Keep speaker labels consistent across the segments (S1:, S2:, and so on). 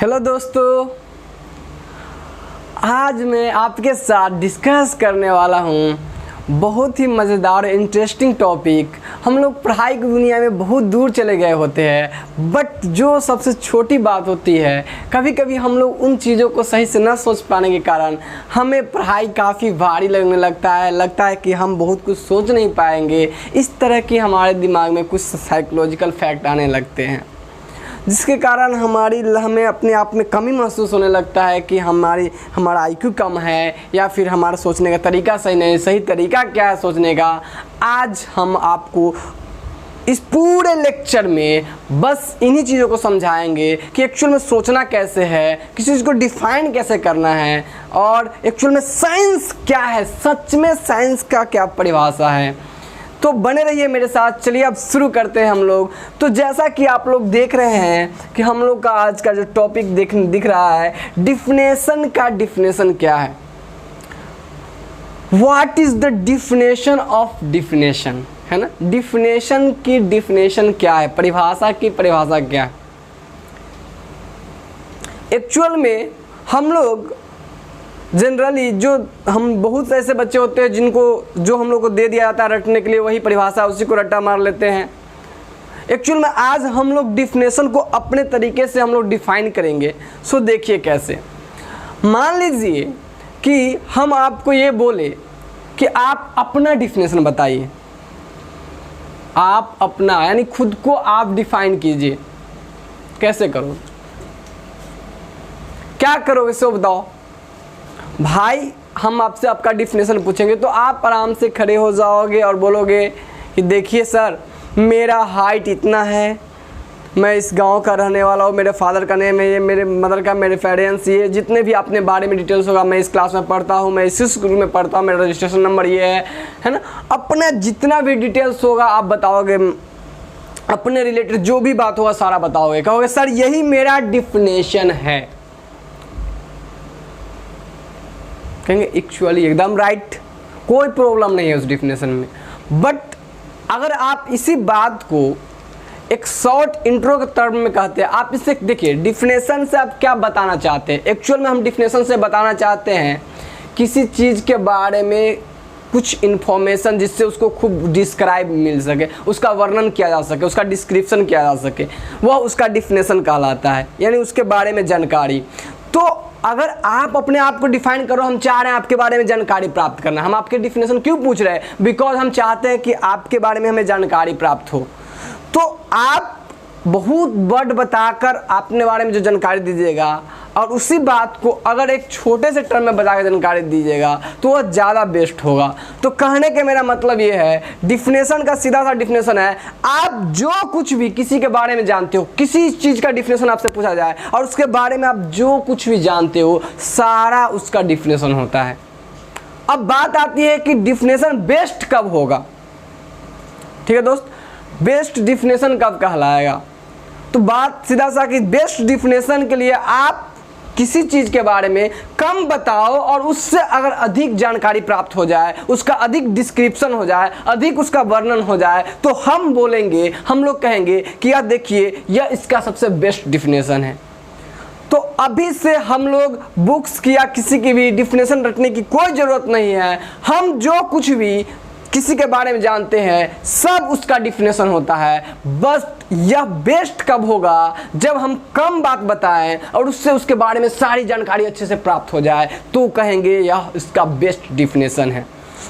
S1: Hello दोस्तों, आज मैं आपके साथ डिस्कस करने वाला हूँ बहुत ही मज़ेदार इंटरेस्टिंग टॉपिक। हम लोग पढ़ाई की दुनिया में बहुत दूर चले गए होते हैं, बट जो सबसे छोटी बात होती है, कभी कभी हम लोग उन चीज़ों को सही से न सोच पाने के कारण हमें पढ़ाई काफ़ी भारी लगने लगता है कि हम बहुत कुछ सोच नहीं पाएंगे। इस तरह की हमारे दिमाग में कुछ साइकोलॉजिकल फैक्ट आने लगते हैं, जिसके कारण हमें अपने आप में कमी महसूस होने लगता है कि हमारा आईक्यू कम है या फिर हमारा सोचने का तरीका सही नहीं। सही तरीका क्या है सोचने का, आज हम आपको इस पूरे लेक्चर में बस इन्हीं चीज़ों को समझाएंगे कि एक्चुअल में सोचना कैसे है, किसी चीज़ को डिफाइन कैसे करना है, और एक्चुअल में साइंस क्या है, सच में साइंस का क्या परिभाषा है। तो बने रहिए मेरे साथ। चलिए अब शुरू करते हैं हम लोग। तो जैसा कि आप लोग देख रहे हैं कि हम लोग का आज का जो टॉपिक दिख रहा है, डिफिनेशन का डिफिनेशन क्या है। What is the definition of definition, है ना। डिफिनेशन की डिफिनेशन क्या है, परिभाषा की परिभाषा क्या है। एक्चुअल में हम लोग जनरली हम बहुत ऐसे बच्चे होते हैं जो हम लोग को दे दिया जाता है रटने के लिए, वही परिभाषा उसी को रट्टा मार लेते हैं। एक्चुअल में आज हम लोग डिफिनेशन को अपने तरीके से हम लोग डिफाइन करेंगे। सो देखिए कैसे। मान लीजिए कि हम आपको ये बोले कि आप अपना डिफिनेशन बताइए, आप अपना यानी खुद को आप डिफाइन कीजिए। कैसे करोगे, क्या करोगे सो बताओ भाई। हम आपसे आपका डिफिनेशन पूछेंगे तो आप आराम से खड़े हो जाओगे और बोलोगे कि देखिए सर, मेरा हाइट इतना है, मैं इस गांव का रहने वाला हूँ, मेरे फादर का नेम है ये, मेरे मदर का, मेरे पेरेंट्स ये, जितने भी अपने बारे में डिटेल्स होगा, मैं इस क्लास में पढ़ता हूँ, मैं इस स्कूल में पढ़ता हूँ, मेरा रजिस्ट्रेशन नंबर ये है ना। अपना जितना भी डिटेल्स होगा आप बताओगे, अपने रिलेटेड जो भी बात होगा सारा बताओगे, कहोगे सर यही मेरा डिफिनेशन है। कहेंगे एक्चुअली एकदम राइट, कोई प्रॉब्लम नहीं है उस डिफिनेशन में। बट अगर आप इसी बात को एक शॉर्ट इंट्रो के टर्म में कहते हैं, आप इससे देखिए डिफिनेशन से आप क्या बताना चाहते हैं। एक्चुअल में हम डिफिनेशन से बताना चाहते हैं किसी चीज़ के बारे में कुछ इन्फॉर्मेशन जिससे उसको खूब डिस्क्राइब मिल सके, उसका वर्णन किया जा सके, उसका डिस्क्रिप्शन किया जा सके, वह उसका डिफिनेशन कहलाता है, यानी उसके बारे में जानकारी। तो अगर आप अपने आप को डिफाइन करो, हम चाह रहे हैं आपके बारे में जानकारी प्राप्त करना, हम आपके डिफिनेशन क्यों पूछ रहे हैं, बिकॉज हम चाहते हैं कि आपके बारे में हमें जानकारी प्राप्त हो। तो आप बहुत वर्ड बताकर अपने बारे में जो जानकारी दीजिएगा और उसी बात को अगर एक छोटे से टर्म में बताकर जानकारी दीजिएगा तो वह ज़्यादा बेस्ट होगा। तो कहने के मेरा मतलब ये है, डिफिनेशन का सीधा सा डिफिनेशन है, आप जो कुछ भी किसी के बारे में जानते हो, किसी चीज़ का डिफिनेशन आपसे पूछा जाए और उसके बारे में आप जो कुछ भी जानते हो सारा उसका डिफिनेशन होता है। अब बात आती है कि डिफिनेशन बेस्ट कब होगा। ठीक है दोस्त, बेस्ट डिफिनेशन कब कहलाएगा। तो बात सीधा सा कि बेस्ट डिफिनेशन के लिए आप किसी चीज़ के बारे में कम बताओ और उससे अगर अधिक जानकारी प्राप्त हो जाए, उसका अधिक डिस्क्रिप्शन हो जाए, अधिक उसका वर्णन हो जाए, तो हम बोलेंगे, हम लोग कहेंगे कि यार देखिए यह इसका सबसे बेस्ट डिफिनेशन है। तो अभी से हम लोग बुक्स की या किसी की भी डिफिनेशन रखने की कोई ज़रूरत नहीं है। हम जो कुछ भी किसी के बारे में जानते हैं सब उसका डिफिनेशन होता है। बस यह बेस्ट कब होगा, जब हम कम बात बताएं और उससे उसके बारे में सारी जानकारी अच्छे से प्राप्त हो जाए, तो कहेंगे यह इसका बेस्ट डिफिनेशन है।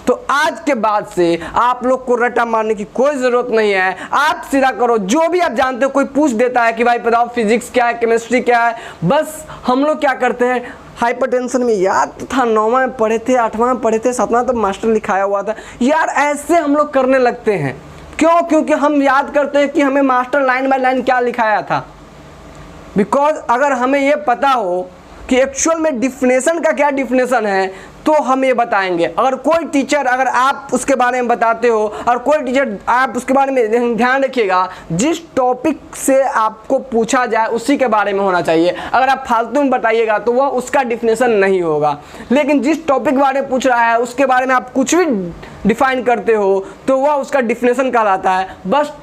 S1: तो आज के बाद से आप लोग को रट्टा मारने की कोई ज़रूरत नहीं है। आप सीधा करो, जो भी आप जानते हो। कोई पूछ देता है कि भाई बताओ फिजिक्स क्या है, केमिस्ट्री क्या है, बस हम लोग क्या करते हैं, हाइपरटेंशन में याद था, 9वां में पढ़े थे, 8वां में पढ़े थे, 7वां तो मास्टर लिखाया हुआ था यार, ऐसे हम लोग करने लगते हैं। क्यों? क्योंकि हम याद करते हैं कि हमें मास्टर लाइन बाय लाइन क्या लिखाया था। बिकॉज अगर हमें ये पता हो कि एक्चुअल में डिफिनेशन का क्या डिफिनेशन है तो हम ये बताएंगे। अगर कोई टीचर, अगर आप उसके बारे में बताते हो और कोई टीचर आप उसके बारे में, ध्यान रखिएगा जिस टॉपिक से आपको पूछा जाए उसी के बारे में होना चाहिए। अगर आप फालतू में बताइएगा तो वह उसका डिफिनेशन नहीं होगा। लेकिन जिस टॉपिक के बारे में पूछ रहा है उसके बारे में आप कुछ भी डिफाइन करते हो तो वह उसका डिफिनेशन कहलाता है। बस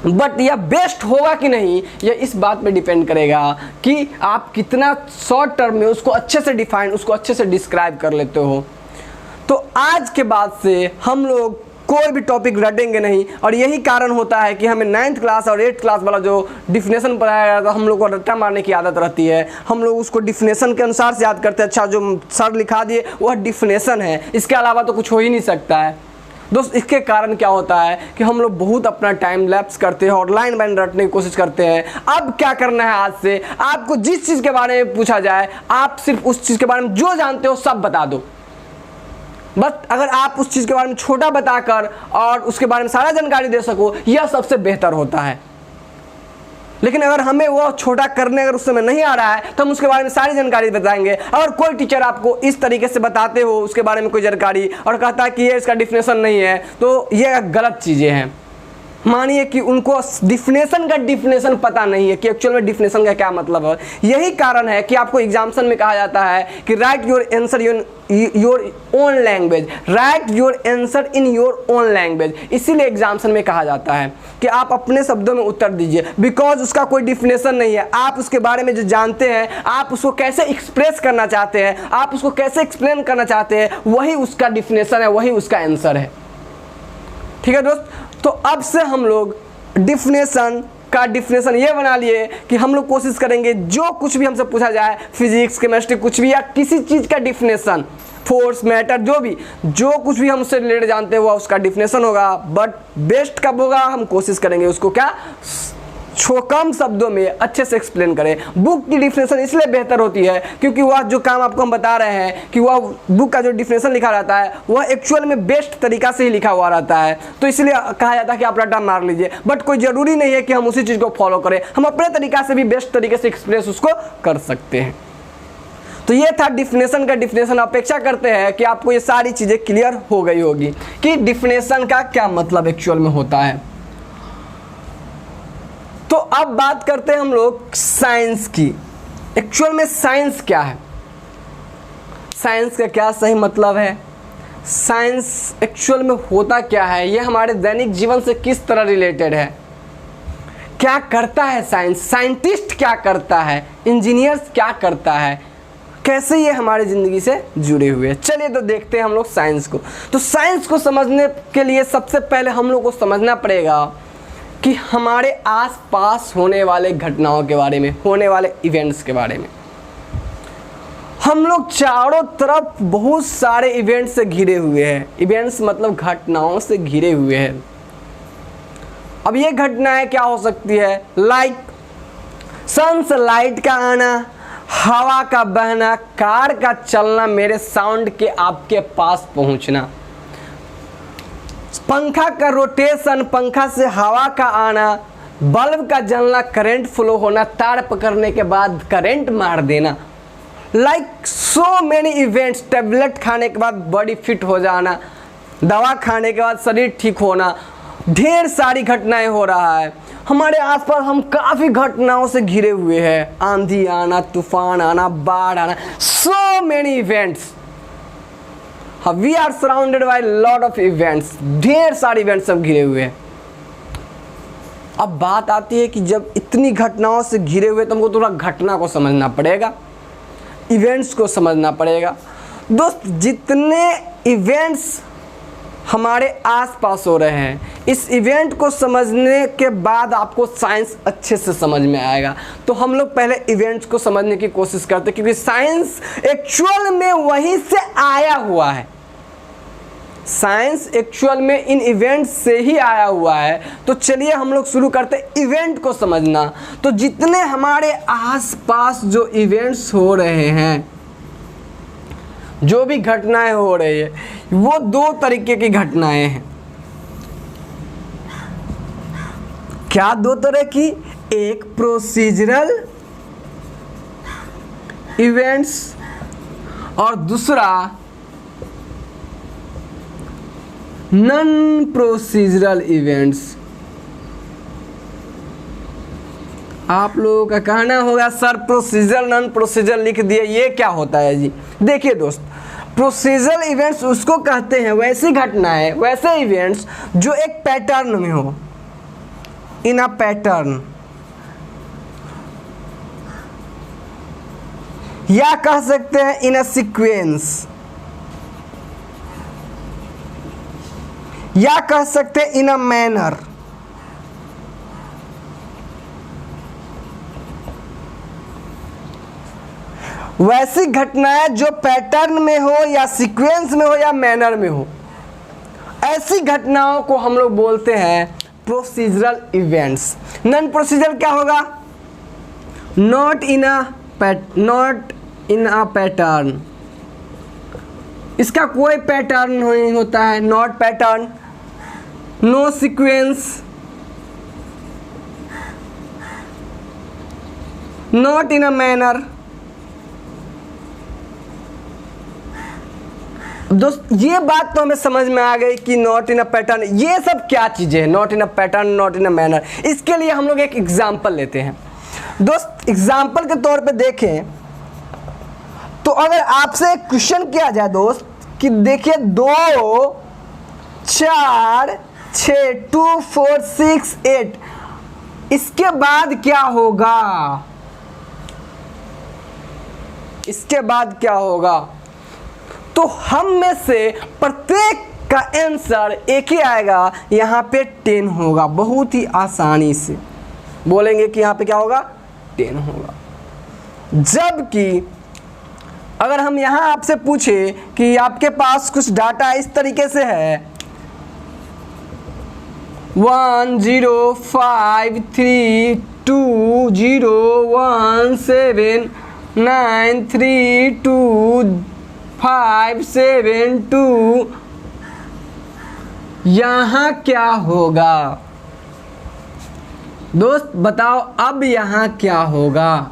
S1: बट यह बेस्ट होगा कि नहीं, यह इस बात पे डिपेंड करेगा कि आप कितना शॉर्ट टर्म में उसको अच्छे से डिफाइन, उसको अच्छे से डिस्क्राइब कर लेते हो। तो आज के बाद से हम लोग कोई भी टॉपिक रटेंगे नहीं, और यही कारण होता है कि हमें 9th क्लास और 8th क्लास वाला जो डिफिनेशन पढ़ाया गया था, हम लोग को रट्टा मारने की आदत रहती है। हम लोग उसको डिफिनेशन के अनुसार से याद करते हैं। अच्छा, जो सर लिखा दिए वह डिफिनेशन है, इसके अलावा तो कुछ हो ही नहीं सकता है। दोस्त, इसके कारण क्या होता है कि हम लोग बहुत अपना टाइम लैप्स करते हैं और लाइन बाइन रटने की कोशिश करते हैं। अब क्या करना है, आज से आपको जिस चीज़ के बारे में पूछा जाए, आप सिर्फ उस चीज़ के बारे में जो जानते हो सब बता दो। बस अगर आप उस चीज़ के बारे में छोटा बताकर और उसके बारे में सारा जानकारी दे सको, यह सबसे बेहतर होता है। लेकिन अगर हमें वो छोटा करने अगर उस समय नहीं आ रहा है, तो हम उसके बारे में सारी जानकारी बताएंगे। अगर कोई टीचर आपको इस तरीके से बताते हो उसके बारे में कोई जानकारी और कहता है कि ये इसका डिफिनेशन नहीं है, तो ये गलत चीज़ें हैं। मानिए कि उनको डिफिनेशन पता नहीं है कि एक्चुअल में डिफिनेशन का क्या मतलब है। यही कारण है कि आपको एग्जाम्शन में कहा जाता है कि right your answer your own language, right your answer in your own language. इसीलिए एग्जाम्शन में कहा जाता है कि आप अपने शब्दों में उत्तर दीजिए, बिकॉज उसका कोई डिफिनेशन नहीं है। आप उसके बारे में जो जानते हैं, आप उसको कैसे एक्सप्रेस करना चाहते हैं, आप उसको कैसे एक्सप्लेन करना चाहते हैं, वही उसका डिफिनेशन है, वही उसका आंसर है। ठीक है दोस्त, तो अब से हम लोग डिफिनेशन ये बना लिए कि हम लोग कोशिश करेंगे जो कुछ भी हमसे पूछा जाए, फिजिक्स, केमिस्ट्री, कुछ भी या किसी चीज़ का डिफिनेशन, फोर्स, मैटर, जो कुछ भी हम उससे रिलेटेड जानते हैं वो उसका डिफिनेशन होगा। बट बेस्ट कब होगा, हम कोशिश करेंगे उसको क्या कम शब्दों में अच्छे से एक्सप्लेन करें। बुक की डिफिनेशन इसलिए बेहतर होती है क्योंकि वह जो काम आपको हम बता रहे हैं कि वह बुक का जो डिफिनेशन लिखा रहता है वह एक्चुअल में बेस्ट तरीका से ही लिखा हुआ रहता है। तो इसलिए कहा जाता है कि आप रट्टा मार लीजिए, बट कोई ज़रूरी नहीं है कि हम उसी चीज़ को फॉलो करें। हम अपने तरीका से भी बेस्ट तरीके से एक्सप्रेस उसको कर सकते हैं। तो ये था डिफिनेशन का डिफिनेशन। अपेक्षा करते हैं कि आपको ये सारी चीज़ें क्लियर हो गई होगी कि डिफिनेशन का क्या मतलब एक्चुअल में होता है। तो अब बात करते हैं हम लोग साइंस की। एक्चुअल में साइंस क्या है, साइंस का क्या सही मतलब है, साइंस एक्चुअल में होता क्या है, ये हमारे दैनिक जीवन से किस तरह रिलेटेड है, क्या करता है साइंस, साइंटिस्ट क्या करता है, इंजीनियर्स क्या करता है, कैसे ये हमारी ज़िंदगी से जुड़े हुए हैं। चलिए तो देखते हैं हम लोग साइंस को। तो साइंस को समझने के लिए सबसे पहले हम लोग को समझना पड़ेगा कि हमारे आसपास होने वाले घटनाओं के बारे में, होने वाले इवेंट्स के बारे में। हम लोग चारों तरफ बहुत सारे इवेंट्स से घिरे हुए हैं। इवेंट्स मतलब घटनाओं से घिरे हुए हैं। अब ये घटनाएं क्या हो सकती है, लाइक सनलाइट का आना, हवा का बहना, कार का चलना, मेरे साउंड के आपके पास पहुंचना, पंखा का रोटेशन, पंखा से हवा का आना, बल्ब का जलना, करंट फ्लो होना, तार पकड़ने के बाद करंट मार देना, like so many events. Tablet खाने के बाद बॉडी फिट हो जाना, दवा खाने के बाद शरीर ठीक होना, ढेर सारी घटनाएं हो रहा है हमारे आसपास। हम काफ़ी घटनाओं से घिरे हुए हैं, आंधी आना, तूफान आना, बाढ़ आना, so many events. We are surrounded by lot of events, ढेर सारे इवेंट्स सब घिरे हुए हैं। अब बात आती है कि जब इतनी घटनाओं से घिरे हुए तो हमको थोड़ा घटना को समझना पड़ेगा, इवेंट्स को समझना पड़ेगा। दोस्त, जितने इवेंट्स हमारे आसपास हो रहे हैं, इस इवेंट को समझने के बाद आपको साइंस अच्छे से समझ में आएगा। तो हम लोग पहले इवेंट्स को समझने की कोशिश करते हैं क्योंकि साइंस एक्चुअल में वहीं से आया हुआ है। साइंस एक्चुअल में इन इवेंट्स से ही आया हुआ है। तो चलिए हम लोग शुरू करते इवेंट को समझना। तो जितने हमारे आसपास जो इवेंट्स हो रहे हैं, जो भी घटनाएं हो रही है, वो दो तरीके की घटनाएं हैं। क्या दो तरह की, एक प्रोसीजरल इवेंट्स और दूसरा नॉन प्रोसीजरल इवेंट्स। आप लोगों का कहना होगा सर प्रोसीजरल नॉन प्रोसीजरल लिख दिए, ये क्या होता है जी। देखिए दोस्त, प्रोसीजरल इवेंट्स उसको कहते हैं वैसी घटनाएं, वैसे इवेंट्स जो एक पैटर्न में हो। इन अ पैटर्न, या कह सकते हैं इन अ सीक्वेंस, या कह सकते हैं इन अ मैनर। वैसी घटनाएं जो पैटर्न में हो या सीक्वेंस में हो या मैनर में हो, ऐसी घटनाओं को हम लोग बोलते हैं प्रोसीजरल इवेंट्स। नॉन प्रोसीजरल क्या होगा? नॉट इन अ पैटर्न, इसका कोई पैटर्न नहीं होता है, not pattern, no sequence, not in a manner. दोस्त ये बात तो हमें समझ में आ गई कि नॉट इन अ पैटर्न, ये सब क्या चीज़ें हैं, not in a pattern, not in a manner. इसके लिए हम लोग एक एग्जाम्पल लेते हैं। दोस्त एग्जाम्पल के तौर पे देखें तो अगर आपसे एक क्वेश्चन किया जाए दोस्त कि देखिए 2 4 6 2 4 6 8, इसके बाद क्या होगा, इसके बाद क्या होगा, तो हम में से प्रत्येक का आंसर एक ही आएगा, यहाँ पे 10 होगा। बहुत ही आसानी से बोलेंगे कि यहाँ पे क्या होगा, 10 होगा। जबकि अगर हम यहाँ आपसे पूछे कि आपके पास कुछ डाटा इस तरीके से है 1 0 5 3 2 0 1 7 9 3 2 5 7 2, यहाँ क्या होगा दोस्त बताओ, अब यहाँ क्या होगा?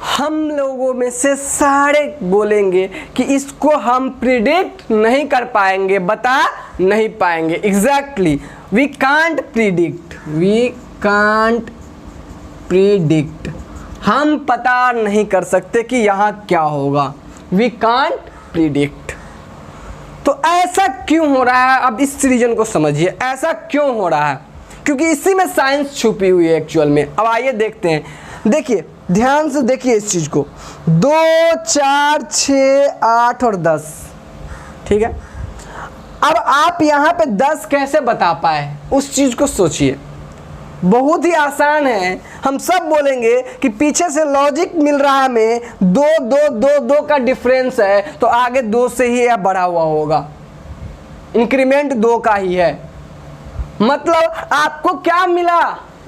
S1: हम लोगों में से सारे बोलेंगे कि इसको हम प्रिडिक्ट नहीं कर पाएंगे, बता नहीं पाएंगे। Exactly, we can't predict, we can't predict, हम पता नहीं कर सकते कि यहाँ क्या होगा, वी कांट प्रिडिक्ट। तो ऐसा क्यों हो रहा है? अब इस रीजन को समझिए, ऐसा क्यों हो रहा है? क्योंकि इसी में साइंस छुपी हुई है एक्चुअल में। अब आइए देखते हैं, देखिए ध्यान से देखिए इस चीज़ को, 2 4 6 8 और 10, ठीक है। अब आप यहाँ पे 10 कैसे बता पाए, उस चीज़ को सोचिए। बहुत ही आसान है, हम सब बोलेंगे कि पीछे से लॉजिक मिल रहा है हमें, 2 2 2 2 का डिफरेंस है, तो आगे 2 से ही यह बढ़ा हुआ होगा, इंक्रीमेंट 2 का ही है। मतलब आपको क्या मिला?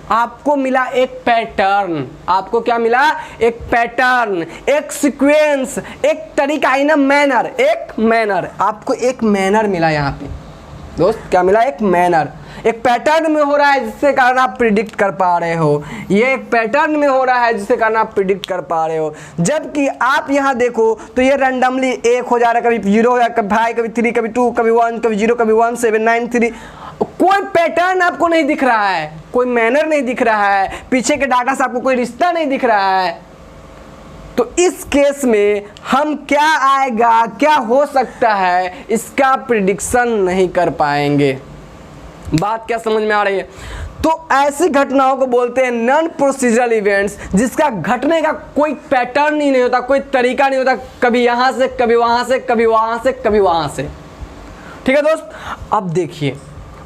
S1: आपको मिला एक पैटर्न, आपको क्या मिला? एक पैटर्न, एक सीक्वेंस, एक तरीका, इन अ मैनर, एक मैनर, आपको एक मैनर मिला। यहाँ पे दोस्त क्या मिला? एक मैनर, एक पैटर्न में हो रहा है जिससे कारण आप प्रिडिक्ट कर पा रहे हो, ये एक पैटर्न में हो रहा है जिससे कारण आप प्रिडिक्ट कर पा रहे हो। जबकि आप यहाँ देखो तो ये रैंडमली 1 हो जा रहा है, कभी 0 हो जा, कभी 5, कभी 3, कभी 2, कभी 1, कभी 0, कभी 1 7 9 3, कोई पैटर्न आपको नहीं दिख रहा है, कोई मैनर नहीं दिख रहा है, पीछे के डाटा से आपको कोई रिश्ता नहीं दिख रहा है। तो इस केस में हम क्या आएगा, क्या हो सकता है, इसका प्रिडिक्शन नहीं कर पाएंगे। बात क्या समझ में आ रही है? तो ऐसी घटनाओं को बोलते हैं नॉन प्रोसीजरल इवेंट्स, जिसका घटने का कोई पैटर्न ही नहीं होता, कोई तरीका नहीं होता, कभी यहाँ से कभी वहाँ से, कभी वहाँ से कभी वहाँ से। ठीक है दोस्त, अब देखिए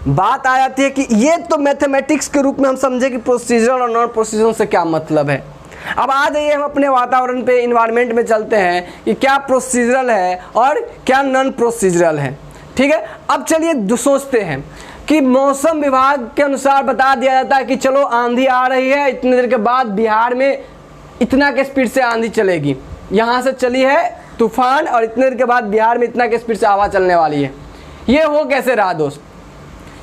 S1: बात आ जाती है कि ये तो मैथमेटिक्स के रूप में हम समझे कि प्रोसीजरल और नॉन प्रोसीजरल से क्या मतलब है। अब आ जाइए हम अपने वातावरण पे, इन्वायरमेंट में चलते हैं कि क्या प्रोसीजरल है और क्या नॉन प्रोसीजरल है। ठीक है, अब चलिए सोचते हैं कि मौसम विभाग के अनुसार बता दिया जाता है कि चलो आंधी आ रही है, इतनी देर के बाद बिहार में इतना के स्पीड से आंधी चलेगी, यहाँ से चली है तूफान और इतने देर के बाद बिहार में इतना के स्पीड से हवा चलने वाली है। ये हो कैसे रहा दोस्त?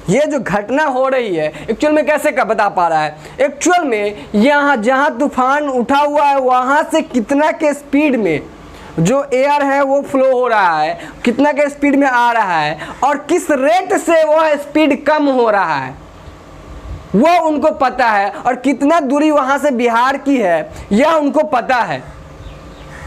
S1: ये जो घटना हो रही है एक्चुअल में कैसे का बता पा रहा है? एक्चुअल में यहाँ जहाँ तूफान उठा हुआ है वहाँ से कितना के स्पीड में जो एयर है वो फ्लो हो रहा है, कितना के स्पीड में आ रहा है और किस रेट से वह स्पीड कम हो रहा है वो उनको पता है, और कितना दूरी वहाँ से बिहार की है यह उनको पता है।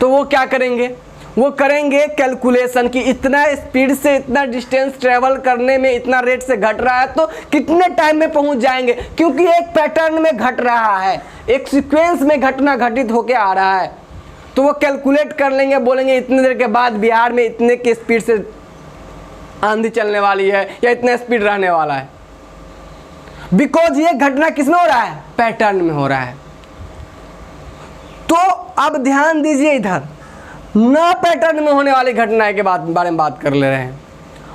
S1: तो वो क्या करेंगे? वो करेंगे कैलकुलेशन कि इतना स्पीड से इतना डिस्टेंस ट्रेवल करने में इतना रेट से घट रहा है तो कितने टाइम में पहुंच जाएंगे, क्योंकि एक पैटर्न में घट रहा है, एक सीक्वेंस में घटना घटित होके आ रहा है। तो वो कैलकुलेट कर लेंगे, बोलेंगे इतनी देर के बाद बिहार में इतने की स्पीड से आंधी चलने वाली है या इतना स्पीड रहने वाला है, बिकॉज ये घटना किसमें हो रहा है, पैटर्न में हो रहा है। तो अब ध्यान दीजिए, इधर ना पैटर्न में होने वाली घटना के बारे में बात कर ले रहे हैं,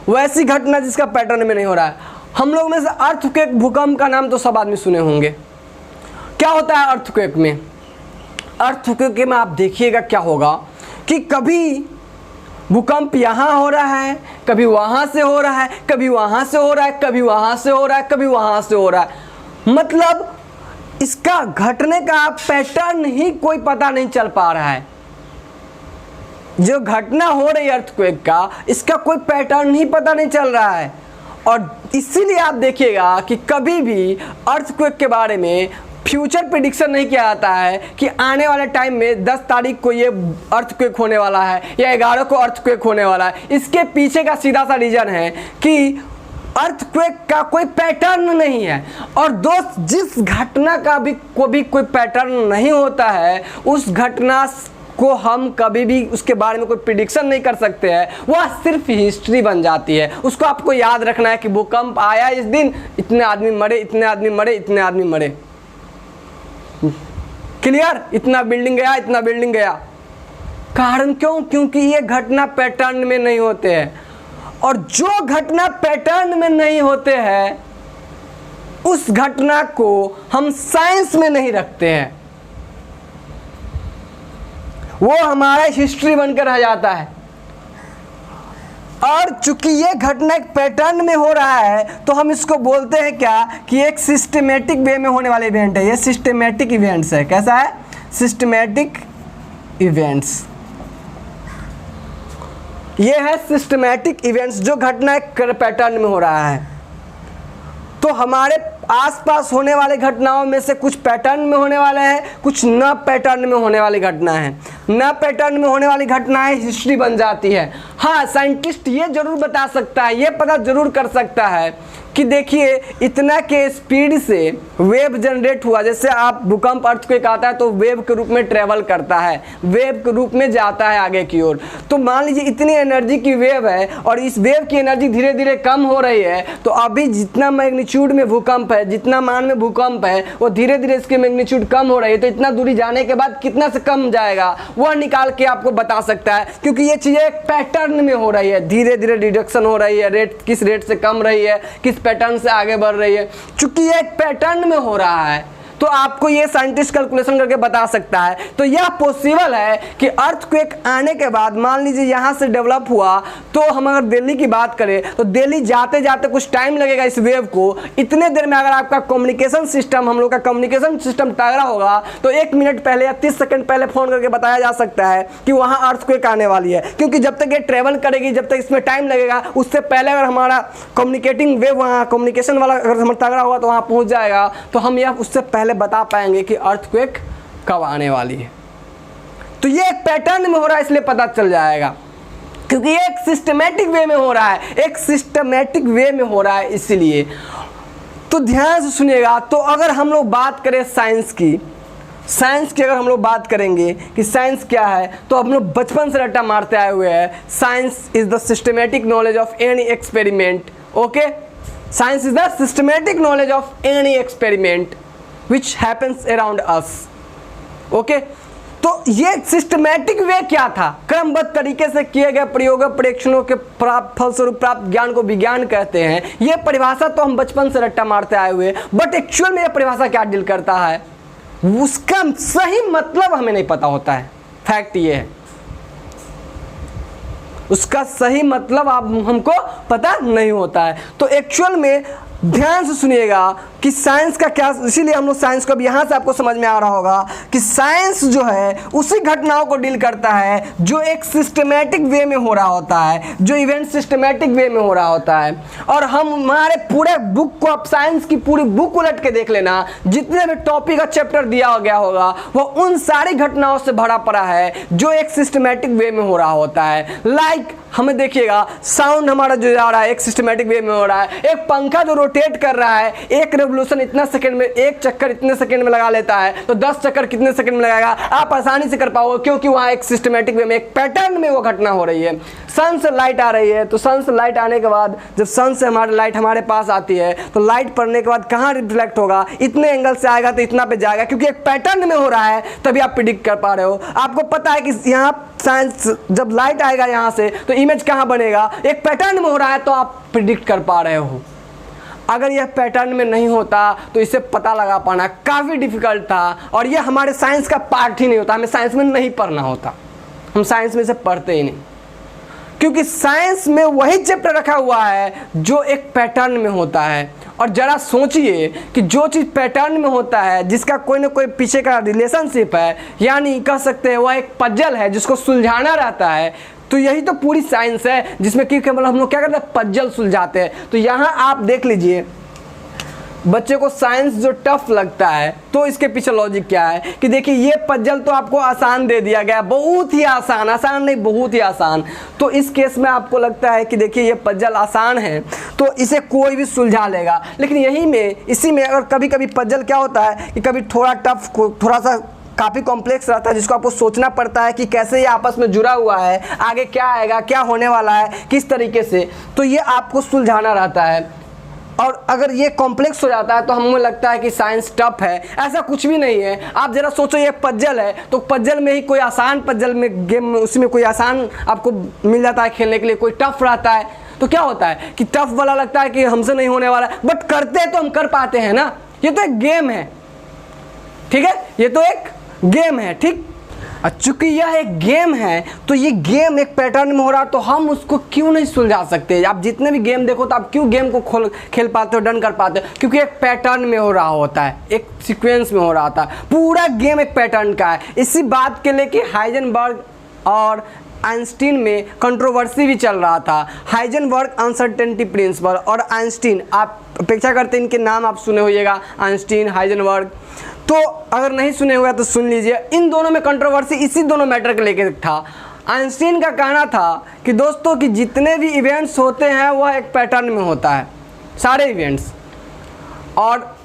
S1: वैसी घटना जिसका पैटर्न में नहीं हो रहा है। हम लोग में से अर्थक्वेक, भूकंप का नाम तो सब आदमी सुने होंगे। क्या होता है अर्थक्वेक में? अर्थक्वेक में आप देखिएगा क्या होगा कि कभी भूकंप यहाँ हो रहा है, कभी वहाँ से हो रहा है, कभी वहाँ से हो रहा है, कभी वहाँ से हो रहा है, कभी वहाँ से हो रहा है। मतलब इसका घटने का पैटर्न ही कोई पता नहीं चल पा रहा है। जो घटना हो रही है अर्थक्वेक का, इसका कोई पैटर्न ही पता नहीं चल रहा है। और इसीलिए आप देखिएगा कि कभी भी अर्थक्वेक के बारे में फ्यूचर प्रेडिक्शन नहीं किया जाता है कि आने वाले टाइम में 10 तारीख को ये अर्थक्वेक होने वाला है या 11 को अर्थक्वेक होने वाला है। इसके पीछे का सीधा सा रीजन है कि अर्थक्वेक का कोई पैटर्न नहीं है। और दोस्त, जिस घटना का भी कोई पैटर्न नहीं होता है, उस घटना को हम कभी भी उसके बारे में कोई प्रिडिक्शन नहीं कर सकते हैं, वह सिर्फ हिस्ट्री बन जाती है। उसको आपको याद रखना है कि भूकंप आया इस दिन, इतने आदमी मरे, इतने आदमी मरे, इतने आदमी मरे। क्लियर? इतना बिल्डिंग गया, इतना बिल्डिंग गया। कारण क्यों? क्योंकि ये घटना पैटर्न में नहीं होते हैं। और जो घटना पैटर्न में नहीं होते हैं, उस घटना को हम साइंस में नहीं रखते हैं, वो हमारा हिस्ट्री बनकर रह जाता है। और चूंकि ये घटना एक पैटर्न में हो रहा है, तो हम इसको बोलते हैं क्या कि एक सिस्टमेटिक वे में होने वाले इवेंट है। ये सिस्टमेटिक इवेंट्स है। कैसा है? Systematic events. ये है सिस्टमेटिक इवेंट्स, जो घटना एक पैटर्न में हो रहा है। तो हमारे आसपास होने वाले घटनाओं में से कुछ पैटर्न में होने वाले हैं, कुछ न पैटर्न में होने वाली घटना है। न पैटर्न में होने वाली घटनाएं हिस्ट्री बन जाती है। हाँ, साइंटिस्ट ये जरूर बता सकता है, ये पता जरूर कर सकता है कि देखिए इतना के स्पीड से वेव जनरेट हुआ। जैसे आप भूकंप अर्थक्वेक आता है तो वेव के रूप में ट्रेवल करता है, वेव के रूप में जाता है आगे की ओर। तो मान लीजिए इतनी एनर्जी की वेव है और इस वेव की एनर्जी धीरे धीरे कम हो रही है, तो अभी जितना मैग्नीट्यूड में भूकंप है, जितना मान में भूकंप है, वो धीरे धीरे इसकी मैग्नीट्यूड कम हो रही है। तो इतना दूरी जाने के बाद कितना से कम जाएगा वह निकाल के आपको बता सकता है, क्योंकि ये चीज़ें एक पैटर्न में हो रही है। धीरे धीरे रिडक्शन हो रही है, रेट किस रेट से कम रही है, किस पैटर्न से आगे बढ़ रही है। चूंकि ये एक पैटर्न में हो रहा है, तो आपको ये साइंटिस्ट कैलकुलेशन करके बता सकता है। तो यह पॉसिबल है कि अर्थक्वेक आने के बाद मान लीजिए यहाँ से डेवलप हुआ, तो हम अगर दिल्ली की बात करें तो दिल्ली जाते जाते कुछ टाइम लगेगा इस वेव को। इतने देर में अगर आपका कम्युनिकेशन सिस्टम, हम लोग का कम्युनिकेशन सिस्टम तगड़ा होगा, तो 1 मिनट पहले या 30 सेकंड पहले फोन करके बताया जा सकता है कि वहाँ अर्थक्वेक आने वाली है। क्योंकि जब तक ये ट्रेवल करेगी, जब तक इसमें टाइम लगेगा, उससे पहले अगर हमारा कम्युनिकेटिंग वेव, वहाँ कम्युनिकेशन वाला अगर हमारा तगड़ा हुआ तो वहाँ पहुँच जाएगा, तो हम यह उससे पहले बता पाएंगे कि अर्थक्वेक कब आने वाली है। तो ये एक पैटर्न में हो रहा है, इसलिए पता चल जाएगा, क्योंकि ये एक सिस्टमैटिक वे में हो रहा है, एक सिस्टमैटिक वे में हो रहा है इसलिए। तो ध्यान से सुनिएगा। तो अगर हम लोग बात करें साइंस की अगर हम लोग बात करेंगे कि साइंस क्या है, तो हम लोग बचपन से रट्टा मारते आए हुए हैं, science is the systematic knowledge of any experiment. Okay, science is the systematic knowledge of any experiment which happens around us. Okay, तो ये सिस्टमैटिक वे क्या था? क्रमबद्ध तरीके से किए गए प्रयोगों परीक्षणों के फलस्वरूप प्राप्त ज्ञान को विज्ञान कहते हैं। ये परिभाषा तो हम बचपन से रट्टा मारते आए हुए, बट एक्चुअल में ये परिभाषा क्या डील करता है, उसका सही मतलब हमें नहीं पता होता है। फैक्ट ये है, उसका सही मतलब आप हमको पता नहीं होता है। तो एक्चुअल में ध्यान से सुनिएगा कि साइंस का क्या, इसीलिए हम लोग साइंस को अब यहाँ से आपको समझ में आ रहा होगा कि साइंस जो है उसी घटनाओं को डील करता है जो एक सिस्टमेटिक वे में हो रहा होता है, जो इवेंट सिस्टमेटिक वे में हो रहा होता है। और हम हमारे पूरे बुक को, आप साइंस की पूरी बुक उलट के देख लेना, जितने भी टॉपिक का चैप्टर दिया गया होगा वो उन सारी घटनाओं से भरा पड़ा है जो एक सिस्टमेटिक वे में हो रहा होता है। लाइक हमें देखिएगा, साउंड हमारा जो जा रहा है एक सिस्टमेटिक वे में हो रहा है, एक पंखा जो रोटेट कर रहा है, एक रेवोल्यूशन इतना सेकंड में, एक चक्कर इतने सेकंड में लगा लेता है, तो 10 चक्कर कितने सेकंड में लगाएगा, आप आसानी से कर पाओगे, क्योंकि वहाँ एक सिस्टमेटिक वे में, एक पैटर्न में वो घटना हो रही है। सन से लाइट आ रही है, तो सन से लाइट आने के बाद जब सन से हमारी लाइट हमारे पास आती है तो लाइट पड़ने के बाद कहाँ रिफ्लेक्ट होगा, इतने एंगल से आएगा तो इतना पे जाएगा, क्योंकि एक पैटर्न में हो रहा है, तभी आप प्रिडिक्ट कर पा रहे हो। आपको पता है कि यहाँ साइंस जब लाइट आएगा यहाँ से तो इमेज कहाँ बनेगा, एक पैटर्न में हो रहा है, तो आप प्रिडिक्ट कर पा रहे हो। अगर यह पैटर्न में नहीं होता तो इसे पता लगा पाना काफ़ी डिफिकल्ट था, और यह हमारे साइंस का पार्ट ही नहीं होता, हमें साइंस में नहीं पढ़ना होता, हम साइंस में से पढ़ते ही नहीं, क्योंकि साइंस में वही चैप्टर रखा हुआ है जो एक पैटर्न में होता है। और जरा सोचिए कि जो चीज़ पैटर्न में होता है, जिसका कोई ना कोई पीछे का रिलेशनशिप है, यानी कह सकते हैं वह एक पजल है जिसको सुलझाना रहता है, तो यही तो पूरी साइंस है, जिसमें कि केवल हम लोग क्या करते हैं, पजल सुलझाते हैं। तो यहाँ आप देख लीजिए, बच्चे को साइंस जो टफ लगता है तो इसके पीछे लॉजिक क्या है कि देखिए ये पजल तो आपको आसान दे दिया गया, बहुत ही आसान, आसान नहीं बहुत ही आसान। तो इस केस में आपको लगता है कि देखिए ये पजल आसान है तो इसे कोई भी सुलझा लेगा, लेकिन यही में इसी में अगर कभी कभी पजल क्या होता है कि कभी थोड़ा टफ, थोड़ा सा काफ़ी कॉम्प्लेक्स रहता है, जिसको आपको सोचना पड़ता है कि कैसे ये आपस में जुड़ा हुआ है, आगे क्या आएगा, क्या होने वाला है, किस तरीके से, तो ये आपको सुलझाना रहता है। और अगर ये कॉम्प्लेक्स हो जाता है तो हमें लगता है कि साइंस टफ है, ऐसा कुछ भी नहीं है। आप जरा सोचो ये पजल है, तो पजल में ही कोई आसान, पजल में गेम में उसमें कोई आसान आपको मिल जाता है खेलने के लिए, कोई टफ रहता है, तो क्या होता है कि टफ वाला लगता है कि हमसे नहीं होने वाला, बट करते हैं तो हम कर पाते हैं ना, ये तो एक गेम है, ठीक है, ये तो एक गेम है, ठीक। चूंकि यह एक गेम है तो ये गेम एक पैटर्न में हो रहा, तो हम उसको क्यों नहीं सुलझा सकते। आप जितने भी गेम देखो तो आप क्यों गेम को खेल पाते हो, डन कर पाते हो, क्योंकि एक पैटर्न में हो रहा होता है, एक सीक्वेंस में हो रहा था, पूरा गेम एक पैटर्न का है। इसी बात के लिए कि हाइजेनबर्ग और आइंस्टीन में कंट्रोवर्सी भी चल रहा था। हाइजेनबर्ग अनसर्टेनिटी प्रिंसिपल और आइंस्टीन, आप अपेक्षा करते हैं इनके नाम आप सुने होइएगा, आइंस्टीन, हाइजेनबर्ग, तो अगर नहीं सुने हुए तो सुन लीजिए। इन दोनों में कंट्रोवर्सी इसी दोनों मैटर को लेकर था। आइंस्टीन का कहना था कि दोस्तों कि जितने भी इवेंट्स होते हैं वह एक पैटर्न में होता है, सारे इवेंट्स, और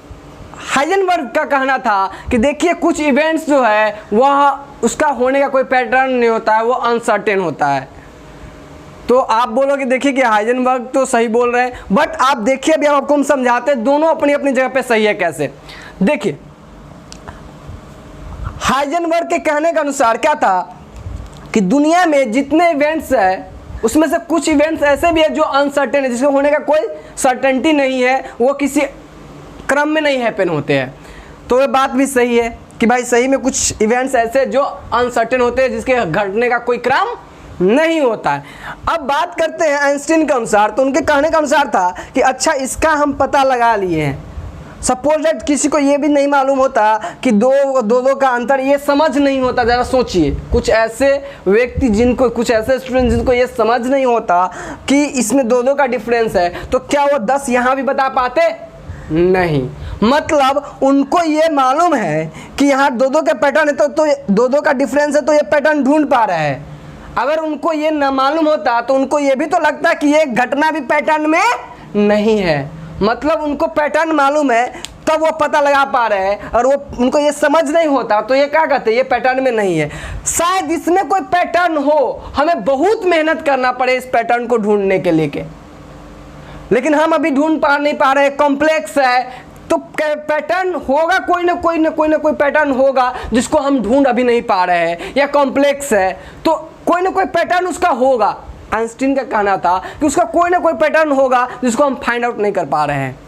S1: हाइजेनबर्ग का कहना था कि देखिए कुछ इवेंट्स जो है वह उसका होने का कोई पैटर्न नहीं होता है, वो अनसर्टेन होता है। तो आप बोलोगे देखिए कि हाइजेनबर्ग तो सही बोल रहे हैं, बट आप देखिए अभी आपको हम समझाते हैं दोनों अपनी अपनी जगह पे सही है कैसे। देखिए हाइजेनबर्ग के कहने के अनुसार क्या था कि दुनिया में जितने इवेंट्स है उसमें से कुछ इवेंट्स ऐसे भी है जो अनसर्टेन है, जिसके होने का कोई सर्टेनिटी नहीं है, वो किसी क्रम में नहीं हैपन होते हैं। तो ये बात भी सही है कि भाई सही में कुछ इवेंट्स ऐसे जो अनसर्टेन होते हैं, जिसके घटने का कोई क्रम नहीं होता है। अब बात करते हैं आइंस्टीन के अनुसार, तो उनके कहने के अनुसार था कि अच्छा इसका हम पता लगा लिए हैं। सपोज दैट किसी को ये भी नहीं मालूम होता कि दो का अंतर, ये समझ नहीं होता। ज़रा सोचिए कुछ ऐसे व्यक्ति जिनको, कुछ ऐसे स्टूडेंट जिनको ये समझ नहीं होता कि इसमें दो का डिफरेंस है, तो क्या वो 10 यहाँ भी बता पाते? नहीं। मतलब उनको ये मालूम है कि यहाँ दो के पैटर्न है, तो दो का डिफरेंस है, तो ये पैटर्न ढूंढ पा रहे हैं। अगर उनको ये ना मालूम होता तो उनको ये भी तो लगता कि ये घटना भी पैटर्न में नहीं है। मतलब उनको पैटर्न मालूम है तब वो पता लगा पा रहे हैं, और वो उनको ये समझ नहीं होता तो ये क्या कहते हैं, ये पैटर्न में नहीं है। शायद इसमें कोई पैटर्न हो, हमें बहुत मेहनत करना पड़े इस पैटर्न को ढूंढने के लिए, लेकिन हम अभी ढूंढ नहीं पा रहे, कॉम्प्लेक्स है। तो पैटर्न होगा, कोई ना कोई पैटर्न होगा जिसको हम ढूंढ अभी नहीं पा रहे हैं, या कॉम्प्लेक्स है तो कोई ना कोई पैटर्न उसका होगा। आइंस्टीन का कहना था कि उसका कोई ना कोई पैटर्न होगा जिसको हम फाइंड आउट नहीं कर पा रहे हैं।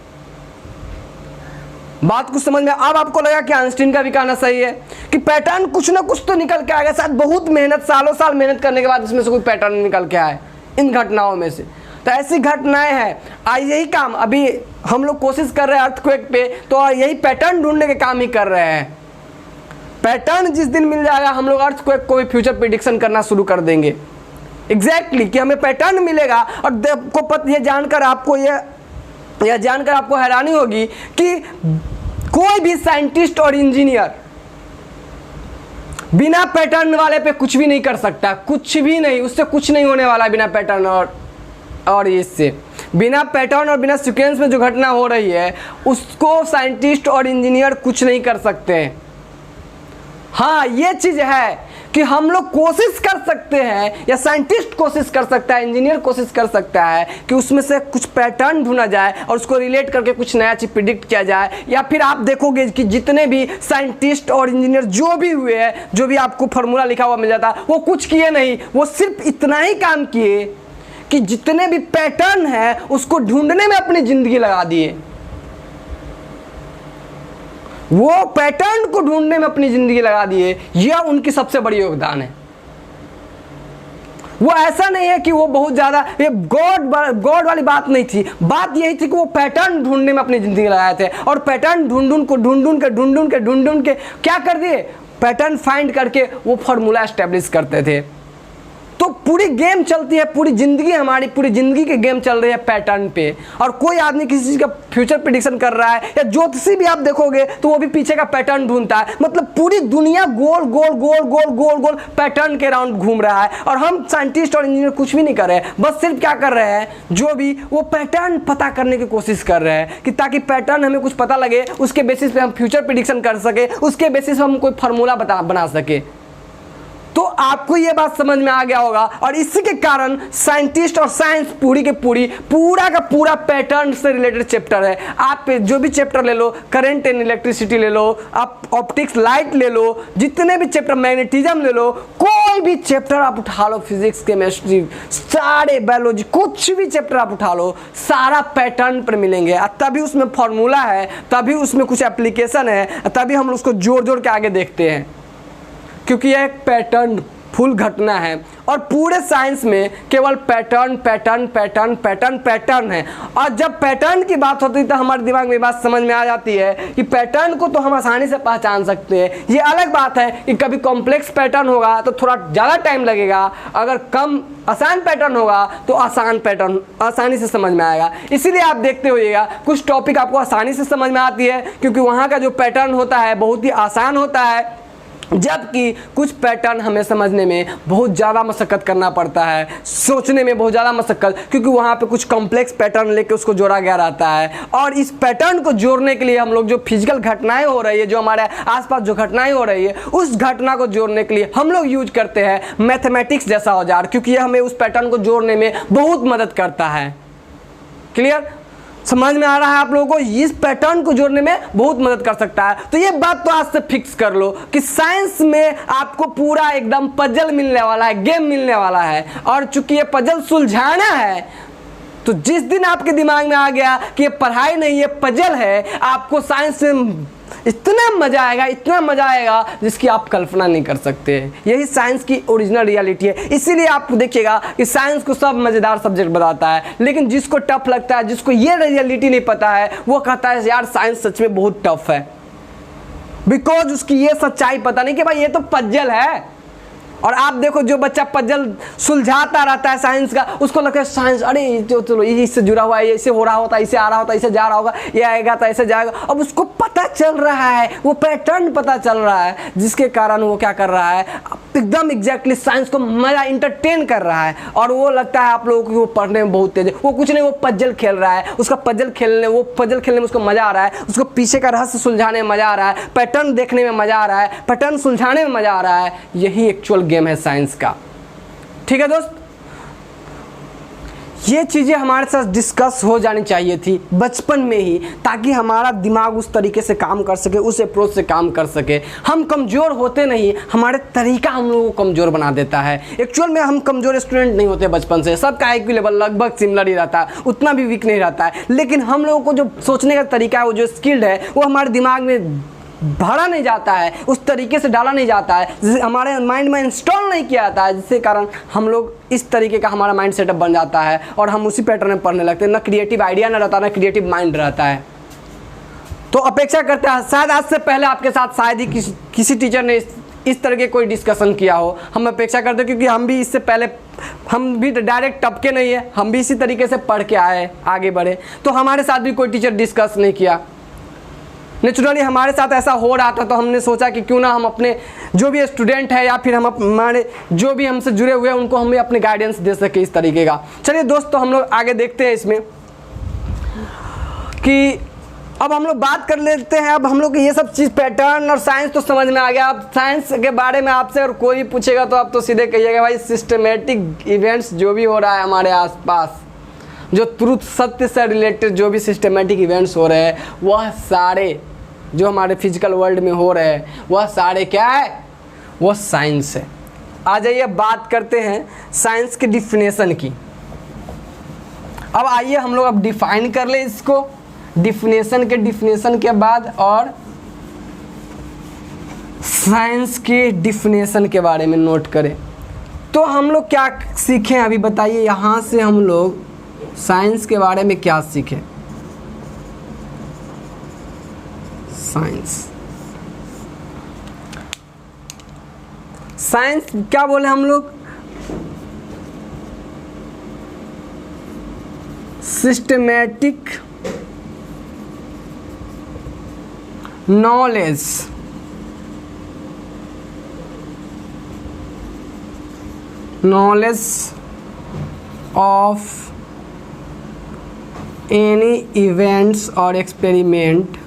S1: बात कुछ समझ में? अब आपको लगा कि आइंस्टीन का भी कहना सही है कि पैटर्न कुछ ना कुछ तो निकल के आएगा, शायद बहुत मेहनत, सालों साल मेहनत करने के बाद इसमें से कोई पैटर्न निकल के आए इन घटनाओं में से। तो ऐसी घटनाएं हैं। आज यही काम अभी हम लोग कोशिश कर रहे हैं अर्थक्वेक पे, तो यही पैटर्न ढूंढने के काम ही कर रहे हैं। पैटर्न जिस दिन मिल जाएगा हम लोग अर्थक्वेक को भी फ्यूचर प्रिडिक्शन करना शुरू कर देंगे। एग्जैक्टली कि हमें पैटर्न मिलेगा। और आपको ये जानकर आपको हैरानी होगी कि कोई भी साइंटिस्ट और इंजीनियर बिना पैटर्न वाले पे कुछ भी नहीं कर सकता, कुछ भी नहीं, उससे कुछ नहीं होने वाला बिना पैटर्न और इससे बिना पैटर्न और बिना सीक्वेंस में जो घटना हो रही है उसको साइंटिस्ट और इंजीनियर कुछ नहीं कर सकते हैं। हाँ, ये चीज है कि हम लोग कोशिश कर सकते हैं, या साइंटिस्ट कोशिश कर सकता है, इंजीनियर कोशिश कर सकता है कि उसमें से कुछ पैटर्न ढूंढा जाए और उसको रिलेट करके कुछ नया चीज प्रिडिक्ट किया जाए। या फिर आप देखोगे कि जितने भी साइंटिस्ट और इंजीनियर जो भी हुए हैं, जो भी आपको फार्मूला लिखा हुआ मिल जाता, वो कुछ किए नहीं, वो सिर्फ इतना ही काम किए कि जितने भी पैटर्न है उसको ढूंढने में अपनी जिंदगी लगा दिए। वो पैटर्न को ढूंढने में अपनी जिंदगी लगा दिए, यह उनकी सबसे बड़ी योगदान है। वो ऐसा नहीं है कि वो बहुत ज्यादा, ये गॉड वाली बात नहीं थी। बात यही थी कि वो पैटर्न ढूंढने में अपनी जिंदगी लगाए थे, और पैटर्न ढूंढ के क्या कर दिए, पैटर्न फाइंड करके वो फॉर्मूला एस्टेब्लिश करते थे। तो पूरी गेम चलती है, पूरी जिंदगी हमारी, पूरी जिंदगी की गेम चल रही है पैटर्न पे। और कोई आदमी किसी चीज का फ्यूचर प्रेडिक्शन कर रहा है, या ज्योतिषी भी आप देखोगे तो वो भी पीछे का पैटर्न ढूंढता है। मतलब पूरी दुनिया गोल गोल गोल गोल गोल गोल पैटर्न के राउंड घूम रहा है, और हम साइंटिस्ट और इंजीनियर कुछ भी नहीं कर रहे हैं, बस सिर्फ क्या कर रहे हैं, जो भी वो पैटर्न पता करने की कोशिश कर रहे हैं कि ताकि पैटर्न हमें कुछ पता लगे, उसके बेसिस पे हम फ्यूचर प्रेडिक्शन कर सके, उसके बेसिस पे हम कोई फार्मूला बना सके। तो आपको ये बात समझ में आ गया होगा। और इसी के कारण साइंटिस्ट और साइंस पूरा का पूरा पैटर्न से रिलेटेड चैप्टर है। आप जो भी चैप्टर ले लो, करंट एंड इलेक्ट्रिसिटी ले लो, आप ऑप्टिक्स लाइट ले लो, जितने भी चैप्टर, मैग्नेटिज्म ले लो, कोई भी चैप्टर आप उठा लो, फिजिक्स, केमिस्ट्री, सारे बायोलॉजी, कुछ भी चैप्टर आप उठा लो, सारा पैटर्न पर मिलेंगे। तभी उसमें फॉर्मूला है, तभी उसमें कुछ एप्लीकेशन है, तभी हम उसको जोड़ जोड़ के आगे देखते हैं, क्योंकि यह एक पैटर्न फुल घटना है। और पूरे साइंस में केवल pattern pattern pattern pattern pattern है। और जब पैटर्न की बात होती है तो हमारे दिमाग में बात समझ में आ जाती है कि पैटर्न को तो हम आसानी से पहचान सकते हैं। ये अलग बात है कि कभी कॉम्प्लेक्स पैटर्न होगा तो थोड़ा ज़्यादा टाइम लगेगा, अगर कम आसान पैटर्न होगा तो आसान पैटर्न आसानी से समझ में आएगा। इसीलिए आप देखते होइएगा कुछ टॉपिक आपको आसानी से समझ में आती है, क्योंकि वहाँ का जो पैटर्न होता है बहुत ही आसान होता है, जबकि कुछ पैटर्न हमें समझने में बहुत ज़्यादा मशक्क़त करना पड़ता है, सोचने में बहुत ज़्यादा मशक्क़त, क्योंकि वहाँ पे कुछ कॉम्प्लेक्स पैटर्न लेके उसको जोड़ा गया रहता है। और इस पैटर्न को जोड़ने के लिए हम लोग जो फिजिकल घटनाएं हो रही है, जो हमारे आसपास जो घटनाएं हो रही है, उस घटना को जोड़ने के लिए हम लोग यूज करते हैं मैथमेटिक्स जैसा औजार, क्योंकि ये हमें उस पैटर्न को जोड़ने में बहुत मदद करता है। क्लियर? समझ में आ रहा है आप लोगों को? इस पैटर्न को जोड़ने में बहुत मदद कर सकता है। तो ये बात तो आज से फिक्स कर लो कि साइंस में आपको पूरा एकदम पजल मिलने वाला है, गेम मिलने वाला है। और चूंकि ये पजल सुलझाना है, तो जिस दिन आपके दिमाग में आ गया कि ये पढ़ाई नहीं, ये पजल है, आपको साइंस में इतना मजा आएगा जिसकी आप कल्पना नहीं कर सकते। यही साइंस की ओरिजिनल रियलिटी है। इसीलिए आप देखिएगा कि साइंस को सब मजेदार सब्जेक्ट बताता है, लेकिन जिसको टफ लगता है, जिसको ये रियलिटी नहीं पता है, वो कहता है यार साइंस सच में बहुत टफ है, बिकॉज उसकी ये सच्चाई पता नहीं कि भाई ये तो पजल है। और आप देखो जो बच्चा पजल सुलझाता रहता है साइंस का, उसको लगता है साइंस, अरे चलो इससे जुड़ा हुआ है, ऐसे हो रहा होता है, इसे आ रहा होता है, इसे जा रहा होगा, ये आएगा तो ऐसे जाएगा। अब उसको पता चल रहा है, वो पैटर्न पता चल रहा है, जिसके कारण वो क्या कर रहा है, एकदम एग्जैक्टली साइंस को मजा इंटरटेन कर रहा है। और वो लगता है आप लोगों को वो पढ़ने में बहुत तेज है, वो कुछ नहीं, वो पजल खेल रहा है, उसका पजल खेलने में उसको मजा आ रहा है, उसको पीछे का रहस्य सुलझाने में मजा आ रहा है, पैटर्न देखने में मजा आ रहा है, पैटर्न सुलझाने में मजा आ रहा है। यही एक्चुअल गेम है साइंस का। ठीक है दोस्त, ये चीजें हमारे साथ डिस्कस हो जानी चाहिए थी बचपन में ही, ताकि हमारा दिमाग उस तरीके से काम कर सके, उस अप्रोच से काम कर सके। हम कमजोर होते नहीं, हमारे तरीका हम लोगों को कमजोर बना देता है। एक्चुअल में हम कमजोर स्टूडेंट नहीं होते बचपन से, सबका IQ लेवल लगभग सिमिलर ही रहता है, उतना भी वीक नहीं रहता है। लेकिन हम लोगों को जो सोचने का तरीका है, वो जो स्किल्ड है, वो हमारे दिमाग में भरा नहीं जाता है, उस तरीके से डाला नहीं जाता है, जिसे हमारे माइंड में इंस्टॉल नहीं किया जाता है, जिसके कारण हम लोग इस तरीके का हमारा माइंड सेटअप बन जाता है और हम उसी पैटर्न में पढ़ने लगते हैं। ना क्रिएटिव आइडिया ना रहता, ना क्रिएटिव माइंड रहता है। तो अपेक्षा करते हैं शायद आज से पहले आपके साथ शायद ही किसी टीचर ने इस तरह के कोई डिस्कशन किया हो। हम अपेक्षा करते हैं क्योंकि हम भी इससे पहले, हम भी डायरेक्ट टपके नहीं है, हम भी इसी तरीके से पढ़ के आए, आगे बढ़े, तो हमारे साथ भी कोई टीचर डिस्कस नहीं किया। नेचुरली हमारे साथ ऐसा हो रहा था, तो हमने सोचा कि क्यों ना हम अपने जो भी स्टूडेंट है या फिर हम हमारे जो भी हमसे जुड़े हुए हैं उनको हम भी अपने गाइडेंस दे सके इस तरीके का। चलिए दोस्तों, हम लोग आगे देखते हैं इसमें कि अब हम लोग बात कर लेते हैं। अब हम लोग ये सब चीज़ पैटर्न और साइंस तो समझ में आ गया। अब साइंस के बारे में आपसे अगर कोई भी पूछेगा तो आप तो सीधे कहिएगा भाई सिस्टमेटिक इवेंट्स जो भी हो रहा है हमारे आसपास, जो ट्रुथ सत्य से रिलेटेड जो भी सिस्टमेटिक इवेंट्स हो रहे हैं, वह सारे जो हमारे फिजिकल वर्ल्ड में हो रहे हैं वह सारे क्या है, वह साइंस है। आ जाइए बात करते हैं साइंस की डिफिनेशन की। अब आइए हम लोग अब डिफाइन कर ले इसको, डिफिनेशन के बाद और साइंस के डिफिनेशन के बारे में नोट करें। तो हम लोग क्या सीखें अभी बताइए, यहाँ से हम लोग साइंस के बारे में क्या सीखें। साइंस क्या बोले हम लोग, systematic knowledge of any events और experiment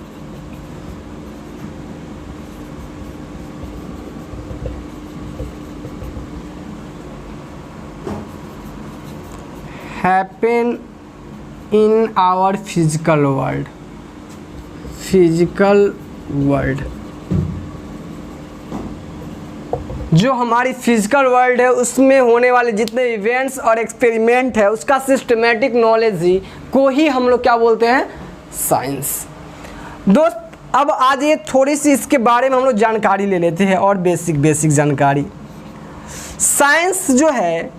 S1: happen in our physical world। जो हमारी फिजिकल वर्ल्ड है उसमें होने वाले जितने इवेंट्स और एक्सपेरिमेंट है उसका सिस्टमेटिक नॉलेज ही को ही हम लोग क्या बोलते हैं, साइंस। दोस्त अब आज ये थोड़ी सी इसके बारे में हम लोग जानकारी ले लेते हैं और बेसिक जानकारी। साइंस जो है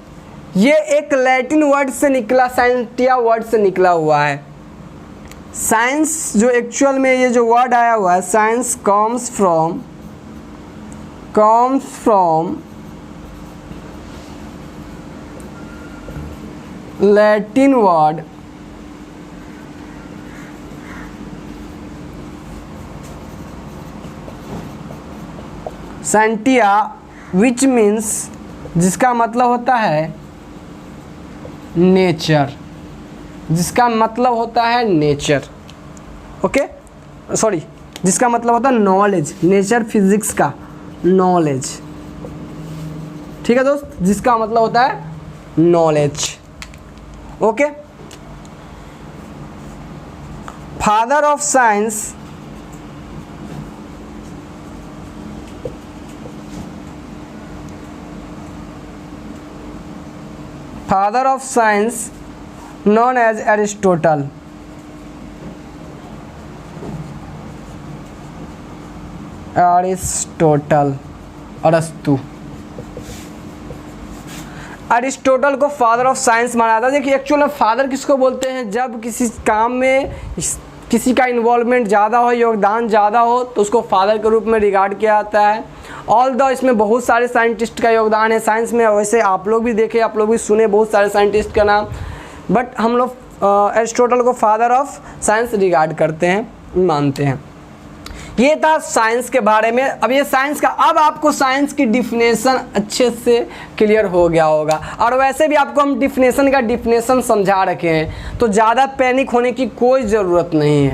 S1: ये एक लैटिन वर्ड से निकला, साइंटिया वर्ड से निकला हुआ है। साइंस जो एक्चुअल में ये जो वर्ड आया हुआ है, science comes from Latin word scientia which means, जिसका मतलब होता है नेचर, जिसका मतलब होता है नेचर, ओके सॉरी, जिसका मतलब होता है नॉलेज, नेचर फिजिक्स का नॉलेज, ठीक है दोस्त, जिसका मतलब होता है knowledge, okay. Father of science known as Aristotle। Aristotle को फादर ऑफ साइंस माना जाता है। देखिए एक्चुअल में फादर किसको बोलते हैं, जब किसी काम में किसी का इन्वॉल्वमेंट ज़्यादा हो, योगदान ज़्यादा हो, तो उसको फादर के रूप में रिगार्ड किया जाता है। ऑल्दो इसमें बहुत सारे साइंटिस्ट का योगदान है साइंस में, वैसे आप लोग भी देखे, आप लोग भी सुने बहुत सारे साइंटिस्ट का नाम, बट हम लोग अरिस्टोटल को फादर ऑफ साइंस रिगार्ड करते हैं, मानते हैं। ये था साइंस के बारे में। अब ये साइंस का, अब आपको साइंस की डिफिनेशन अच्छे से क्लियर हो गया होगा, और वैसे भी आपको हम डिफिनेशन समझा रखे हैं, तो ज़्यादा पैनिक होने की कोई ज़रूरत नहीं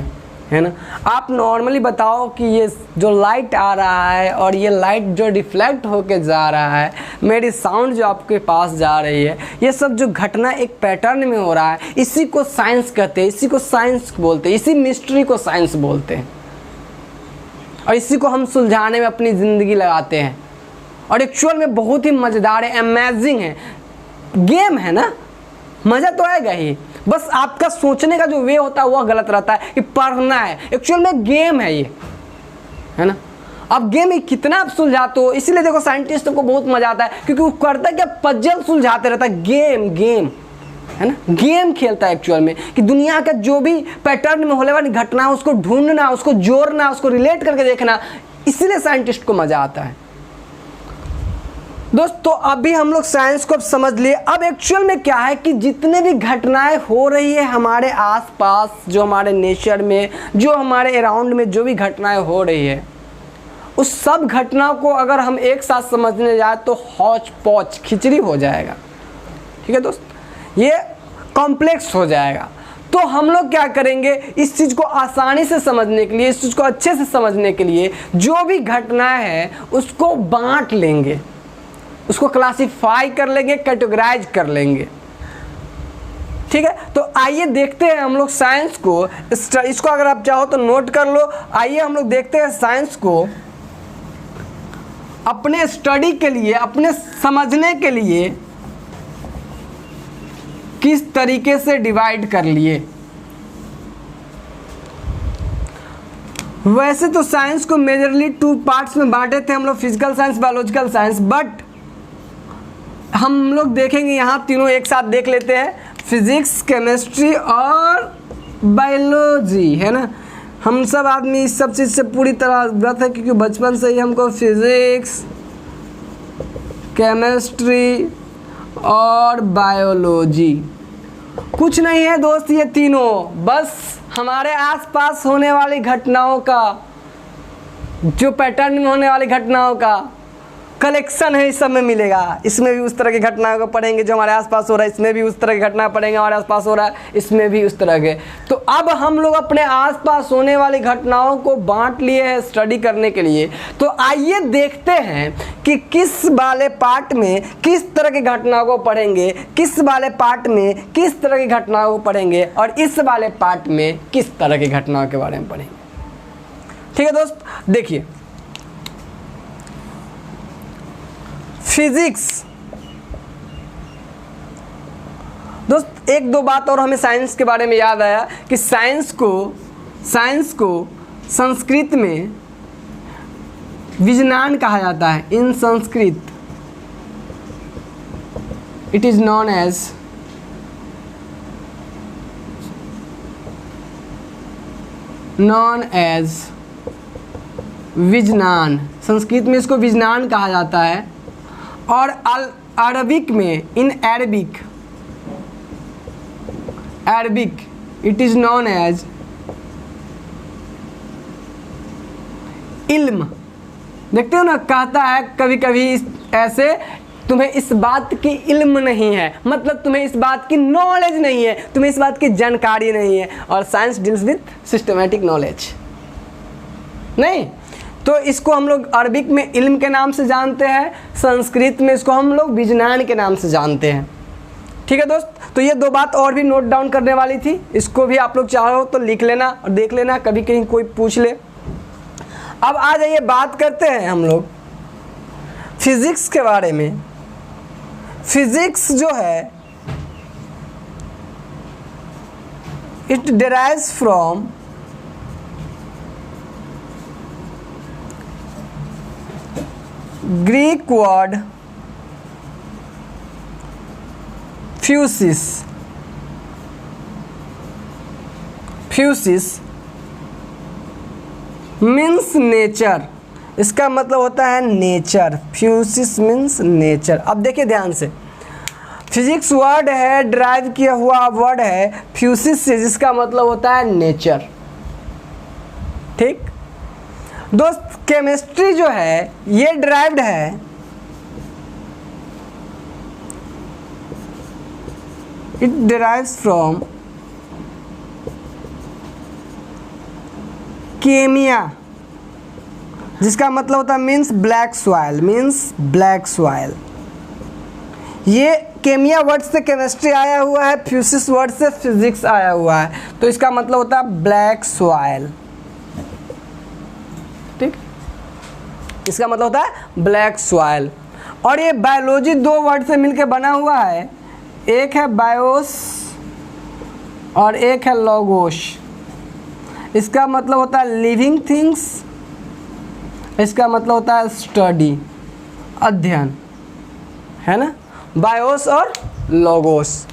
S1: है ना। आप नॉर्मली बताओ कि ये जो लाइट आ रहा है और ये लाइट जो रिफ्लेक्ट होके जा रहा है, मेरी साउंड जो आपके पास जा रही है, ये सब जो घटना एक पैटर्न में हो रहा है, इसी को साइंस कहते हैं, इसी को साइंस बोलते हैं, इसी मिस्ट्री को साइंस बोलते हैं, और इसी को हम सुलझाने में अपनी ज़िंदगी लगाते हैं। और एक्चुअल में बहुत ही मज़ेदार है, अमेजिंग है, गेम है ना, मज़ा तो आएगा ही, बस आपका सोचने का जो वे होता है वह गलत रहता है कि पढ़ना है। एक्चुअल में गेम है ये, है ना। अब गेम में कितना आप सुलझाते हो, इसीलिए देखो साइंटिस्टों को बहुत मजा आता है, क्योंकि वो करता क्या, पजल सुलझाते रहता है, गेम है ना, गेम खेलता है एक्चुअल में, कि दुनिया का जो भी पैटर्न में होने वाली घटना उसको ढूंढना, उसको जोड़ना, उसको रिलेट करके देखना, इसीलिए साइंटिस्ट को मजा आता है। दोस्तों अभी हम लोग साइंस को अब समझ लिए। अब एक्चुअल में क्या है कि जितने भी घटनाएं हो रही है हमारे आसपास, जो हमारे नेचर में, जो हमारे अराउंड में जो भी घटनाएं हो रही है, उस सब घटनाओं को अगर हम एक साथ समझने जाए तो हौच पौच खिचड़ी हो जाएगा। ठीक है दोस्त, ये कॉम्प्लेक्स हो जाएगा। तो हम लोग क्या करेंगे, इस चीज़ को आसानी से समझने के लिए, इस चीज़ को अच्छे से समझने के लिए जो भी घटनाएं हैं उसको बांट लेंगे, उसको क्लासिफाई कर लेंगे, कैटेगराइज कर लेंगे। ठीक है, तो आइए देखते हैं हम लोग साइंस को, इसको अगर आप चाहो तो नोट कर लो। आइए हम लोग देखते हैं साइंस को अपने स्टडी के लिए, अपने समझने के लिए किस तरीके से डिवाइड कर लिए। वैसे तो साइंस को मेजरली 2 पार्ट्स में बांटे थे हम लोग, physical science, biological science, but हम लोग देखेंगे यहाँ तीनों एक साथ देख लेते हैं, फिजिक्स, केमिस्ट्री और बायोलॉजी, है ना। हम सब आदमी इस सब चीज़ से पूरी तरह अवगत है, क्योंकि बचपन से ही हमको फिजिक्स, केमिस्ट्री और बायोलॉजी, कुछ नहीं है दोस्त ये तीनों, बस हमारे आसपास होने वाली घटनाओं का, जो पैटर्न में होने वाली घटनाओं का कलेक्शन है, इस सब में मिलेगा। इसमें भी उस तरह की घटनाओं को पढ़ेंगे जो हमारे आसपास हो रहा है, इसमें भी उस तरह की घटना पढ़ेंगे हमारे आसपास हो रहा है, इसमें भी उस तरह के। तो अब हम लोग अपने आसपास होने वाली घटनाओं को बांट लिए हैं स्टडी करने के लिए। तो आइए देखते हैं कि किस वाले पार्ट में किस तरह की घटनाओं को पढ़ेंगे, किस वाले पार्ट में किस तरह की घटनाओं को पढ़ेंगे, और इस वाले पार्ट में किस तरह की घटनाओं के बारे में पढ़ेंगे। ठीक है दोस्त, देखिए फिजिक्स। दोस्त एक दो बात और हमें साइंस के बारे में याद आया कि साइंस को संस्कृत में विज्ञान कहा जाता है। In Sanskrit it is known as विज्ञान। संस्कृत में इसको विज्ञान कहा जाता है, और अरबिक में, in Arabic it is known as इल्म। देखते हो ना, कहता है कभी कभी ऐसे, तुम्हें इस बात की इल्म नहीं है, मतलब तुम्हें इस बात की नॉलेज नहीं है, तुम्हें इस बात की जानकारी नहीं है। और science deals with systematic knowledge नहीं, तो इसको हम लोग अरबिक में इल्म के नाम से जानते हैं, संस्कृत में इसको हम लोग विज्ञान के नाम से जानते हैं। ठीक है दोस्त, तो ये दो बात और भी नोट डाउन करने वाली थी, इसको भी आप लोग चाहो तो लिख लेना और देख लेना, कभी कहीं कोई पूछ ले। अब आ जाइए बात करते हैं हम लोग फिजिक्स के बारे में। फिजिक्स जो है it derives from Greek word physis. Physis means nature, इसका मतलब होता है नेचर। फ्यूसिस means nature. अब देखिए ध्यान से, फिजिक्स वर्ड है, ड्राइव किया हुआ वर्ड है फ्यूसिस से, जिसका मतलब होता है नेचर। ठीक दोस्त, केमिस्ट्री जो है ये ड्राइव्ड है इट डिराइव्स फ्रॉम केमिया, जिसका मतलब होता है means black soil, means black soil. ये केमिया वर्ड से केमिस्ट्री आया हुआ है, फ्यूसिस वर्ड से फिजिक्स आया हुआ है, तो इसका मतलब होता है ब्लैक सॉइल। ठीक, इसका मतलब होता है ब्लैक सॉइल। और ये बायोलॉजी दो वर्ड से मिलकर बना हुआ है, एक है बायोस और एक है लोगोस। इसका मतलब होता है लिविंग थिंग्स इसका मतलब होता है स्टडी, अध्ययन, है ना, बायोस और लोगोस।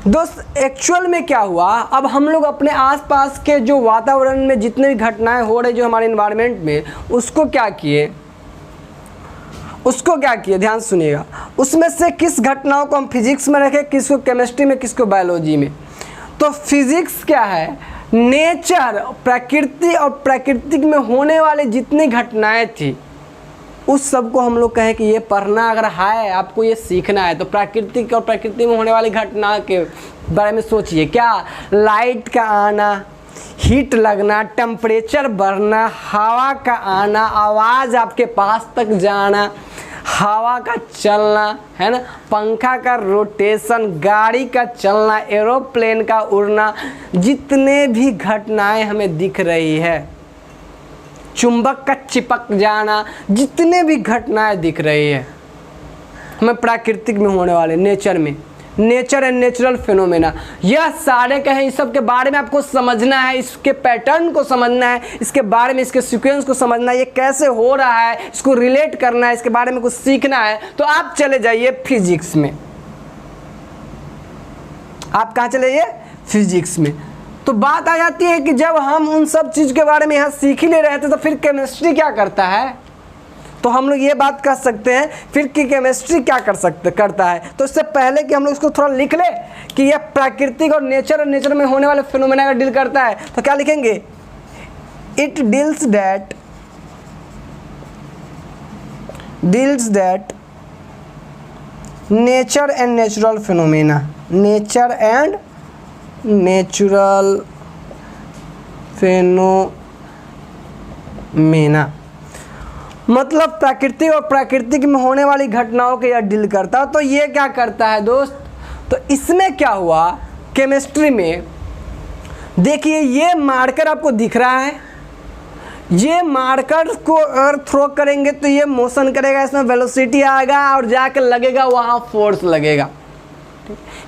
S1: दोस्त एक्चुअल में क्या हुआ, अब हम लोग अपने आसपास के जो वातावरण में जितने भी घटनाएं हो रही जो हमारे इन्वायरमेंट में, उसको क्या किए, ध्यान सुनिएगा, उसमें से किस घटनाओं को हम फिजिक्स में रखें, किसको केमिस्ट्री में, किसको बायोलॉजी में। तो फिजिक्स क्या है, नेचर, प्रकृति और प्राकृतिक में होने वाले जितनी घटनाएं थी उस सब को हम लोग कहें कि ये पढ़ना अगर है, आपको ये सीखना है, तो प्राकृतिक और प्रकृति में होने वाली घटना के बारे में सोचिए। क्या, लाइट का आना, हीट लगना, टेम्परेचर बढ़ना, हवा का आना, आवाज़ आपके पास तक जाना, हवा का चलना, है ना, पंखा का रोटेशन, गाड़ी का चलना, एरोप्लेन का उड़ना, जितने भी घटनाएं हमें दिख रही है, चुंबक का चिपक जाना, जितने भी घटनाएं दिख रही है हमें प्राकृतिक में होने वाले, नेचर में, नेचर एंड नेचुरल फिनोमेना, यह सारे कहें, इस सब के बारे में आपको समझना है, इसके पैटर्न को समझना है, इसके बारे में, इसके सीक्वेंस को समझना है, ये कैसे हो रहा है, इसको रिलेट करना है, इसके बारे में कुछ सीखना है, तो आप चले जाइए फिजिक्स में। आप कहाँ चले जाइए, फिजिक्स में। तो बात आ जाती है कि जब हम उन सब चीज़ के बारे में यहाँ सीख ही ले रहे थे, तो फिर केमिस्ट्री क्या करता है, तो हम लोग ये बात कर सकते हैं फिर कि केमिस्ट्री क्या करता है। तो इससे पहले कि हम लोग इसको थोड़ा लिख ले कि यह प्राकृतिक और नेचर में होने वाले फिनोमेना का डील करता है, तो क्या लिखेंगे, it deals that nature and natural phenomena, nature and natural phenomena, मतलब प्राकृतिक और प्राकृतिक में होने वाली घटनाओं के यह डील करता है। तो ये क्या करता है दोस्त, तो इसमें क्या हुआ, केमिस्ट्री में देखिए ये मार्कर आपको दिख रहा है, ये मार्कर को अगर थ्रो करेंगे तो ये मोशन करेगा, इसमें वेलोसिटी आएगा और जाकर लगेगा वहाँ फोर्स लगेगा।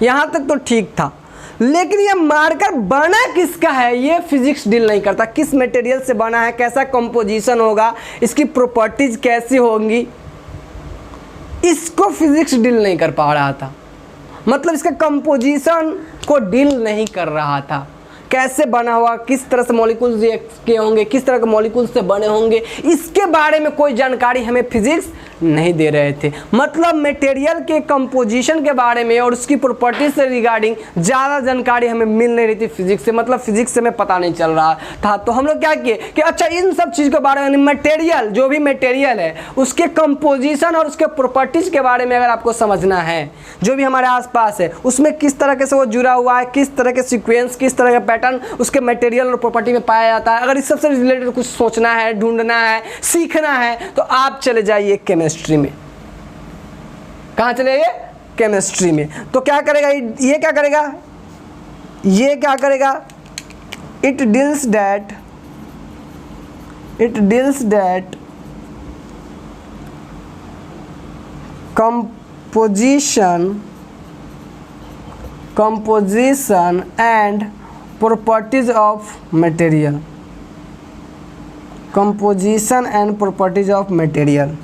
S1: यहाँ तक तो ठीक था, लेकिन ये मार्कर बना किसका है ये फिजिक्स डील नहीं करता। किस मटेरियल से बना है, कैसा कंपोजिशन होगा, इसकी प्रॉपर्टीज कैसी होंगी, इसको फिजिक्स डील नहीं कर पा रहा था। मतलब इसका कंपोजिशन को डील नहीं कर रहा था, कैसे बना हुआ, किस तरह से मॉलिक्यूल्स रिएक्ट किए होंगे, किस तरह के मॉलिक्यूल्स से बने होंगे, इसके बारे में कोई जानकारी हमें फिजिक्स नहीं दे रहे थे। मतलब मटेरियल के कंपोजिशन के बारे में और उसकी प्रॉपर्टी से रिगार्डिंग ज़्यादा जानकारी हमें मिल नहीं रही थी फिजिक्स से, मतलब फिजिक्स से हमें पता नहीं चल रहा था। तो हम लोग क्या किए कि अच्छा इन सब चीज़ के बारे में, मटेरियल जो भी मटेरियल है उसके कंपोजिशन और उसके प्रॉपर्टीज़ के बारे में अगर आपको समझना है, जो भी हमारे आसपास है उसमें किस तरह से वो जुड़ा हुआ है, किस तरह के सीक्वेंस, किस तरह का पैटर्न उसके मटेरियल और प्रॉपर्टी में पाया जाता है, अगर इस सबसे रिलेटेड कुछ सोचना है, ढूंढना है, सीखना है, तो आप चले जाइए केमिस्ट्री में। कहाँ चले जाइए, केमिस्ट्री में। तो क्या करेगा ये, क्या करेगा, ये क्या करेगा, it deals that composition and properties of material, composition and properties of material,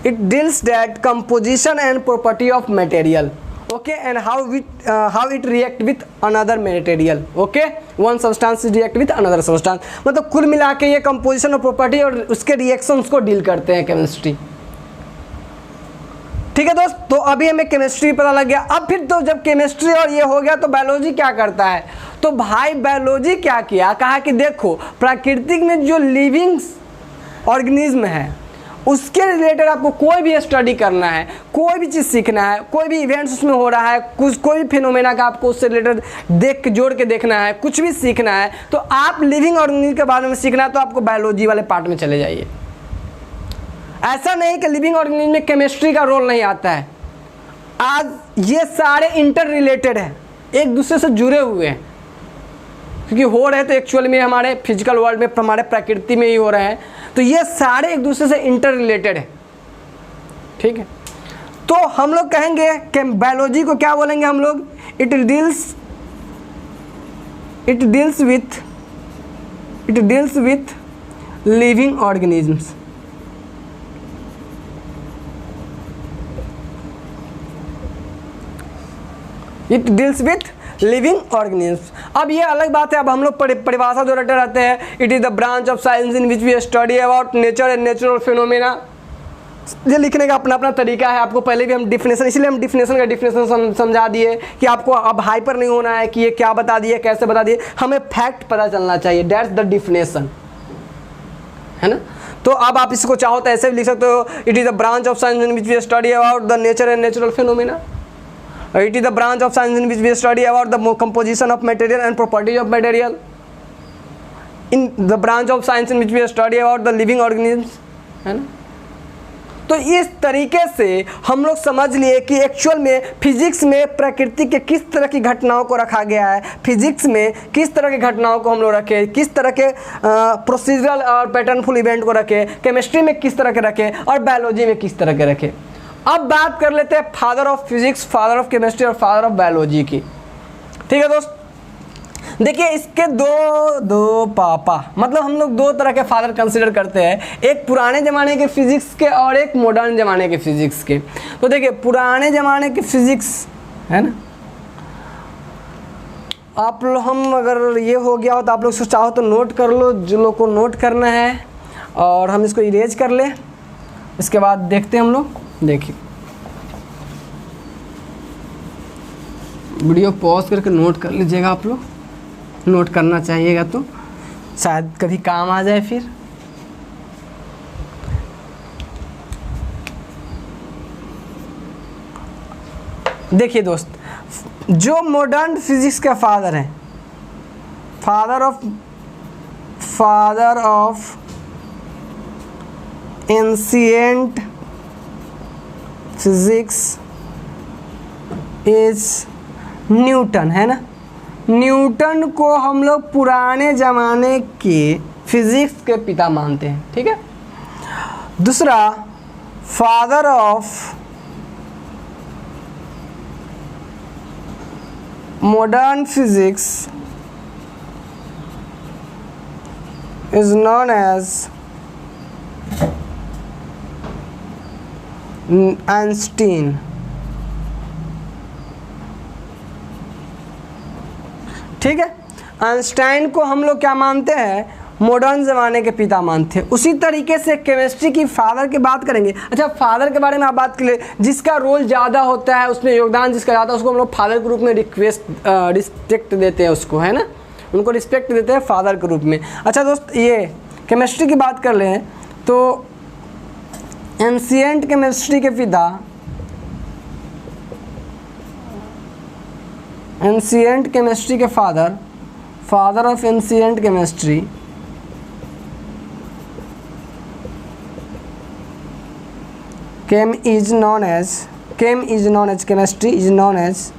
S1: it deals that composition and property of material, okay, and how it react with another material, okay, one substance react with another substance। मतलब कुल मिला के ये composition और property और उसके reactions को deal करते हैं केमिस्ट्री। ठीक है दोस्त, तो अभी हमें केमिस्ट्री पता लग गया। अब फिर तो जब केमिस्ट्री और ये हो गया तो बायोलॉजी क्या करता है, तो भाई बायोलॉजी क्या किया, कहा कि देखो प्राकृतिक में जो लिविंग ऑर्गेनिज्म है उसके रिलेटेड आपको कोई भी स्टडी करना है, कोई भी चीज़ सीखना है, कोई भी इवेंट्स उसमें हो रहा है, कोई भी फिनोमेना का आपको उससे रिलेटेड देख के जोड़ के देखना है, कुछ भी सीखना है, तो आप लिविंग ऑर्गेनिज्म के बारे में सीखना है तो आपको बायोलॉजी वाले पार्ट में चले जाइए। ऐसा नहीं कि लिविंग ऑर्गेनिज्म में केमिस्ट्री का रोल नहीं आता है। आज ये सारे इंटर रिलेटेड हैं, एक दूसरे से जुड़े हुए हैं, क्योंकि हो रहे तो एक्चुअल में हमारे फिजिकल वर्ल्ड में, हमारे प्रकृति में ही हो रहे हैं, तो ये सारे एक दूसरे से इंटर रिलेटेड है। ठीक है, तो हम लोग कहेंगे कि बायोलॉजी को क्या बोलेंगे हम लोग, it deals with living organisms. It deals with living organism. अब ये अलग बात है, अब हम लोग परिभाषा जो रटे रहते हैं, it is the branch of science in which we study about nature and natural phenomena. ये लिखने का अपना अपना तरीका है। आपको पहले भी हम डिफिनेशन, इसलिए हम डिफिनेशन समझा दिए कि आपको अब हाइपर नहीं होना है कि ये क्या बता दिए, कैसे बता दिए, हमें फैक्ट पता चलना चाहिए, दैट्स द डिफिनेशन, है ना। तो अब आप इसको चाहो तो ऐसे भी लिख सकते हो, it is the branch of science in which we study about the nature and natural phenomena. It is the branch of science in which we study about the composition of material and properties of material. In the branch of science in which we study about the living organisms, है ना। तो इस तरीके से हम लोग समझ लिए कि एक्चुअल में फिजिक्स में प्रकृति के किस तरह की घटनाओं को रखा गया है, फिजिक्स में किस तरह की घटनाओं को हम लोग रखे, किस तरह के प्रोसीजरल और पैटर्नफुल इवेंट को रखे, केमिस्ट्री में किस तरह के रखे और बायोलॉजी में किस तरह के रखे। अब बात कर लेते हैं father of physics, father of chemistry और फादर ऑफ बायोलॉजी की। ठीक है दोस्त, देखिए इसके दो पापा, मतलब हम लोग दो तरह के फादर कंसिडर करते हैं, एक पुराने ज़माने के फिजिक्स के और एक मॉडर्न ज़माने के फिजिक्स के। तो देखिए पुराने ज़माने के फिजिक्स, है ना, आप लोग, हम अगर ये हो गया हो तो आप लोग चाहो तो नोट कर लो, जो लोग को नोट करना है, और हम इसको इरेज कर ले। इसके बाद देखते हैं हम लोग। देखिए वीडियो पॉज करके नोट कर लीजिएगा, आप लोग नोट करना चाहिएगा तो शायद कभी काम आ जाए। फिर देखिए दोस्त, जो मॉडर्न फिजिक्स का फादर है, father of ancient physics is Newton, है ना। न्यूटन को हम लोग पुराने ज़माने के फिजिक्स के पिता मानते हैं, ठीक है। दूसरा, father of modern physics is known as Einstein. ठीक है, आइंस्टाइन को हम लोग क्या मानते हैं, मॉडर्न ज़माने के पिता मानते हैं। उसी तरीके से केमिस्ट्री की फादर की बात करेंगे। अच्छा, फादर के बारे में आप बात कर ले, जिसका रोल ज़्यादा होता है, उसमें योगदान जिसका ज़्यादा, उसको हम लोग फादर के रूप में रिस्पेक्ट देते हैं, उसको, है ना, उनको रिस्पेक्ट देते हैं फादर के रूप में। अच्छा दोस्त, ये केमिस्ट्री की बात कर ले तो एंशिएंट केमिस्ट्री के पिता, एंशिएंट केमिस्ट्री के father of ancient chemistry chemistry is known as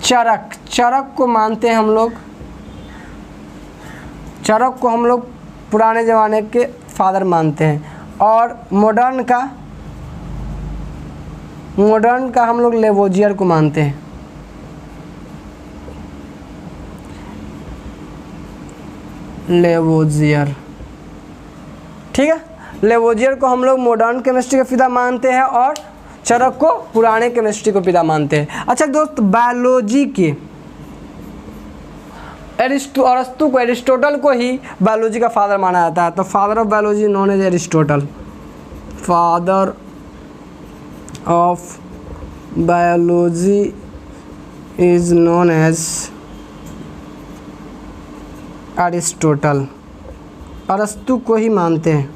S1: Charak को मानते हैं हम लोग। चरक को हम लोग पुराने ज़माने के फादर मानते हैं। और मॉडर्न का हम लोग लेवोजियर को मानते हैं। लेवोजियर, ठीक है, लेवोजियर को हम लोग मॉडर्न केमिस्ट्री का पिता मानते हैं और चरक को पुराने केमिस्ट्री को पिता मानते हैं। अच्छा दोस्त, बायोलॉजी के अरिस्टो को, एरिस्टोटल को ही बायोलॉजी का फादर माना जाता है। तो father of biology known as Aristotle. Father of biology is known as Aristotle. अरस्तु को ही मानते हैं।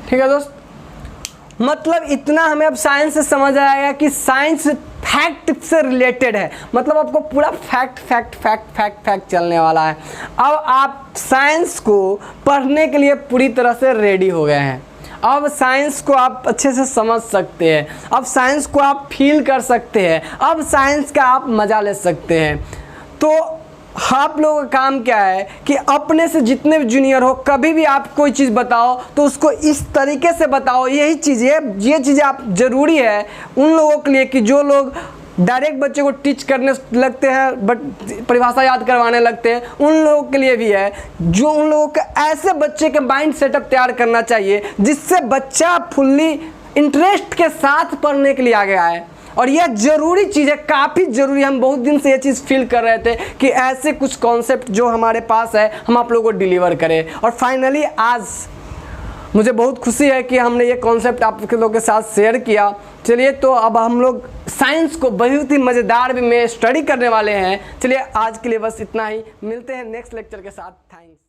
S1: ठीक है दोस्त, मतलब इतना हमें अब साइंस से समझ आएगा कि साइंस फैक्ट से रिलेटेड है। मतलब आपको पूरा फैक्ट चलने वाला है। अब आप साइंस को पढ़ने के लिए पूरी तरह से रेडी हो गए हैं। अब साइंस को आप अच्छे से समझ सकते हैं, अब साइंस को आप फील कर सकते हैं, अब साइंस का आप मज़ा ले सकते हैं। तो आप लोगों का काम क्या है कि अपने से जितने भी जूनियर हो, कभी भी आप कोई चीज़ बताओ तो उसको इस तरीके से बताओ। यही चीज़ें, ये चीज़ें आप ज़रूरी है उन लोगों के लिए कि जो लोग डायरेक्ट बच्चे को टीच करने लगते हैं बट परिभाषा याद करवाने लगते हैं, उन लोगों के लिए भी है। जो उन लोगों के ऐसे बच्चे के माइंड सेटअप तैयार करना चाहिए जिससे बच्चा फुल्ली इंटरेस्ट के साथ पढ़ने के लिए आगे आए। और यह ज़रूरी चीज़ है, काफ़ी ज़रूरी। हम बहुत दिन से ये चीज़ फील कर रहे थे कि ऐसे कुछ कॉन्सेप्ट जो हमारे पास है हम आप लोगों को डिलीवर करें। और फाइनली आज मुझे बहुत खुशी है कि हमने ये कॉन्सेप्ट आप लोगों के साथ शेयर किया। चलिए, तो अब हम लोग साइंस को बहुत ही मज़ेदार वे में स्टडी करने वाले हैं। चलिए, आज के लिए बस इतना ही। मिलते हैं नेक्स्ट लेक्चर के साथ। थैंक्स।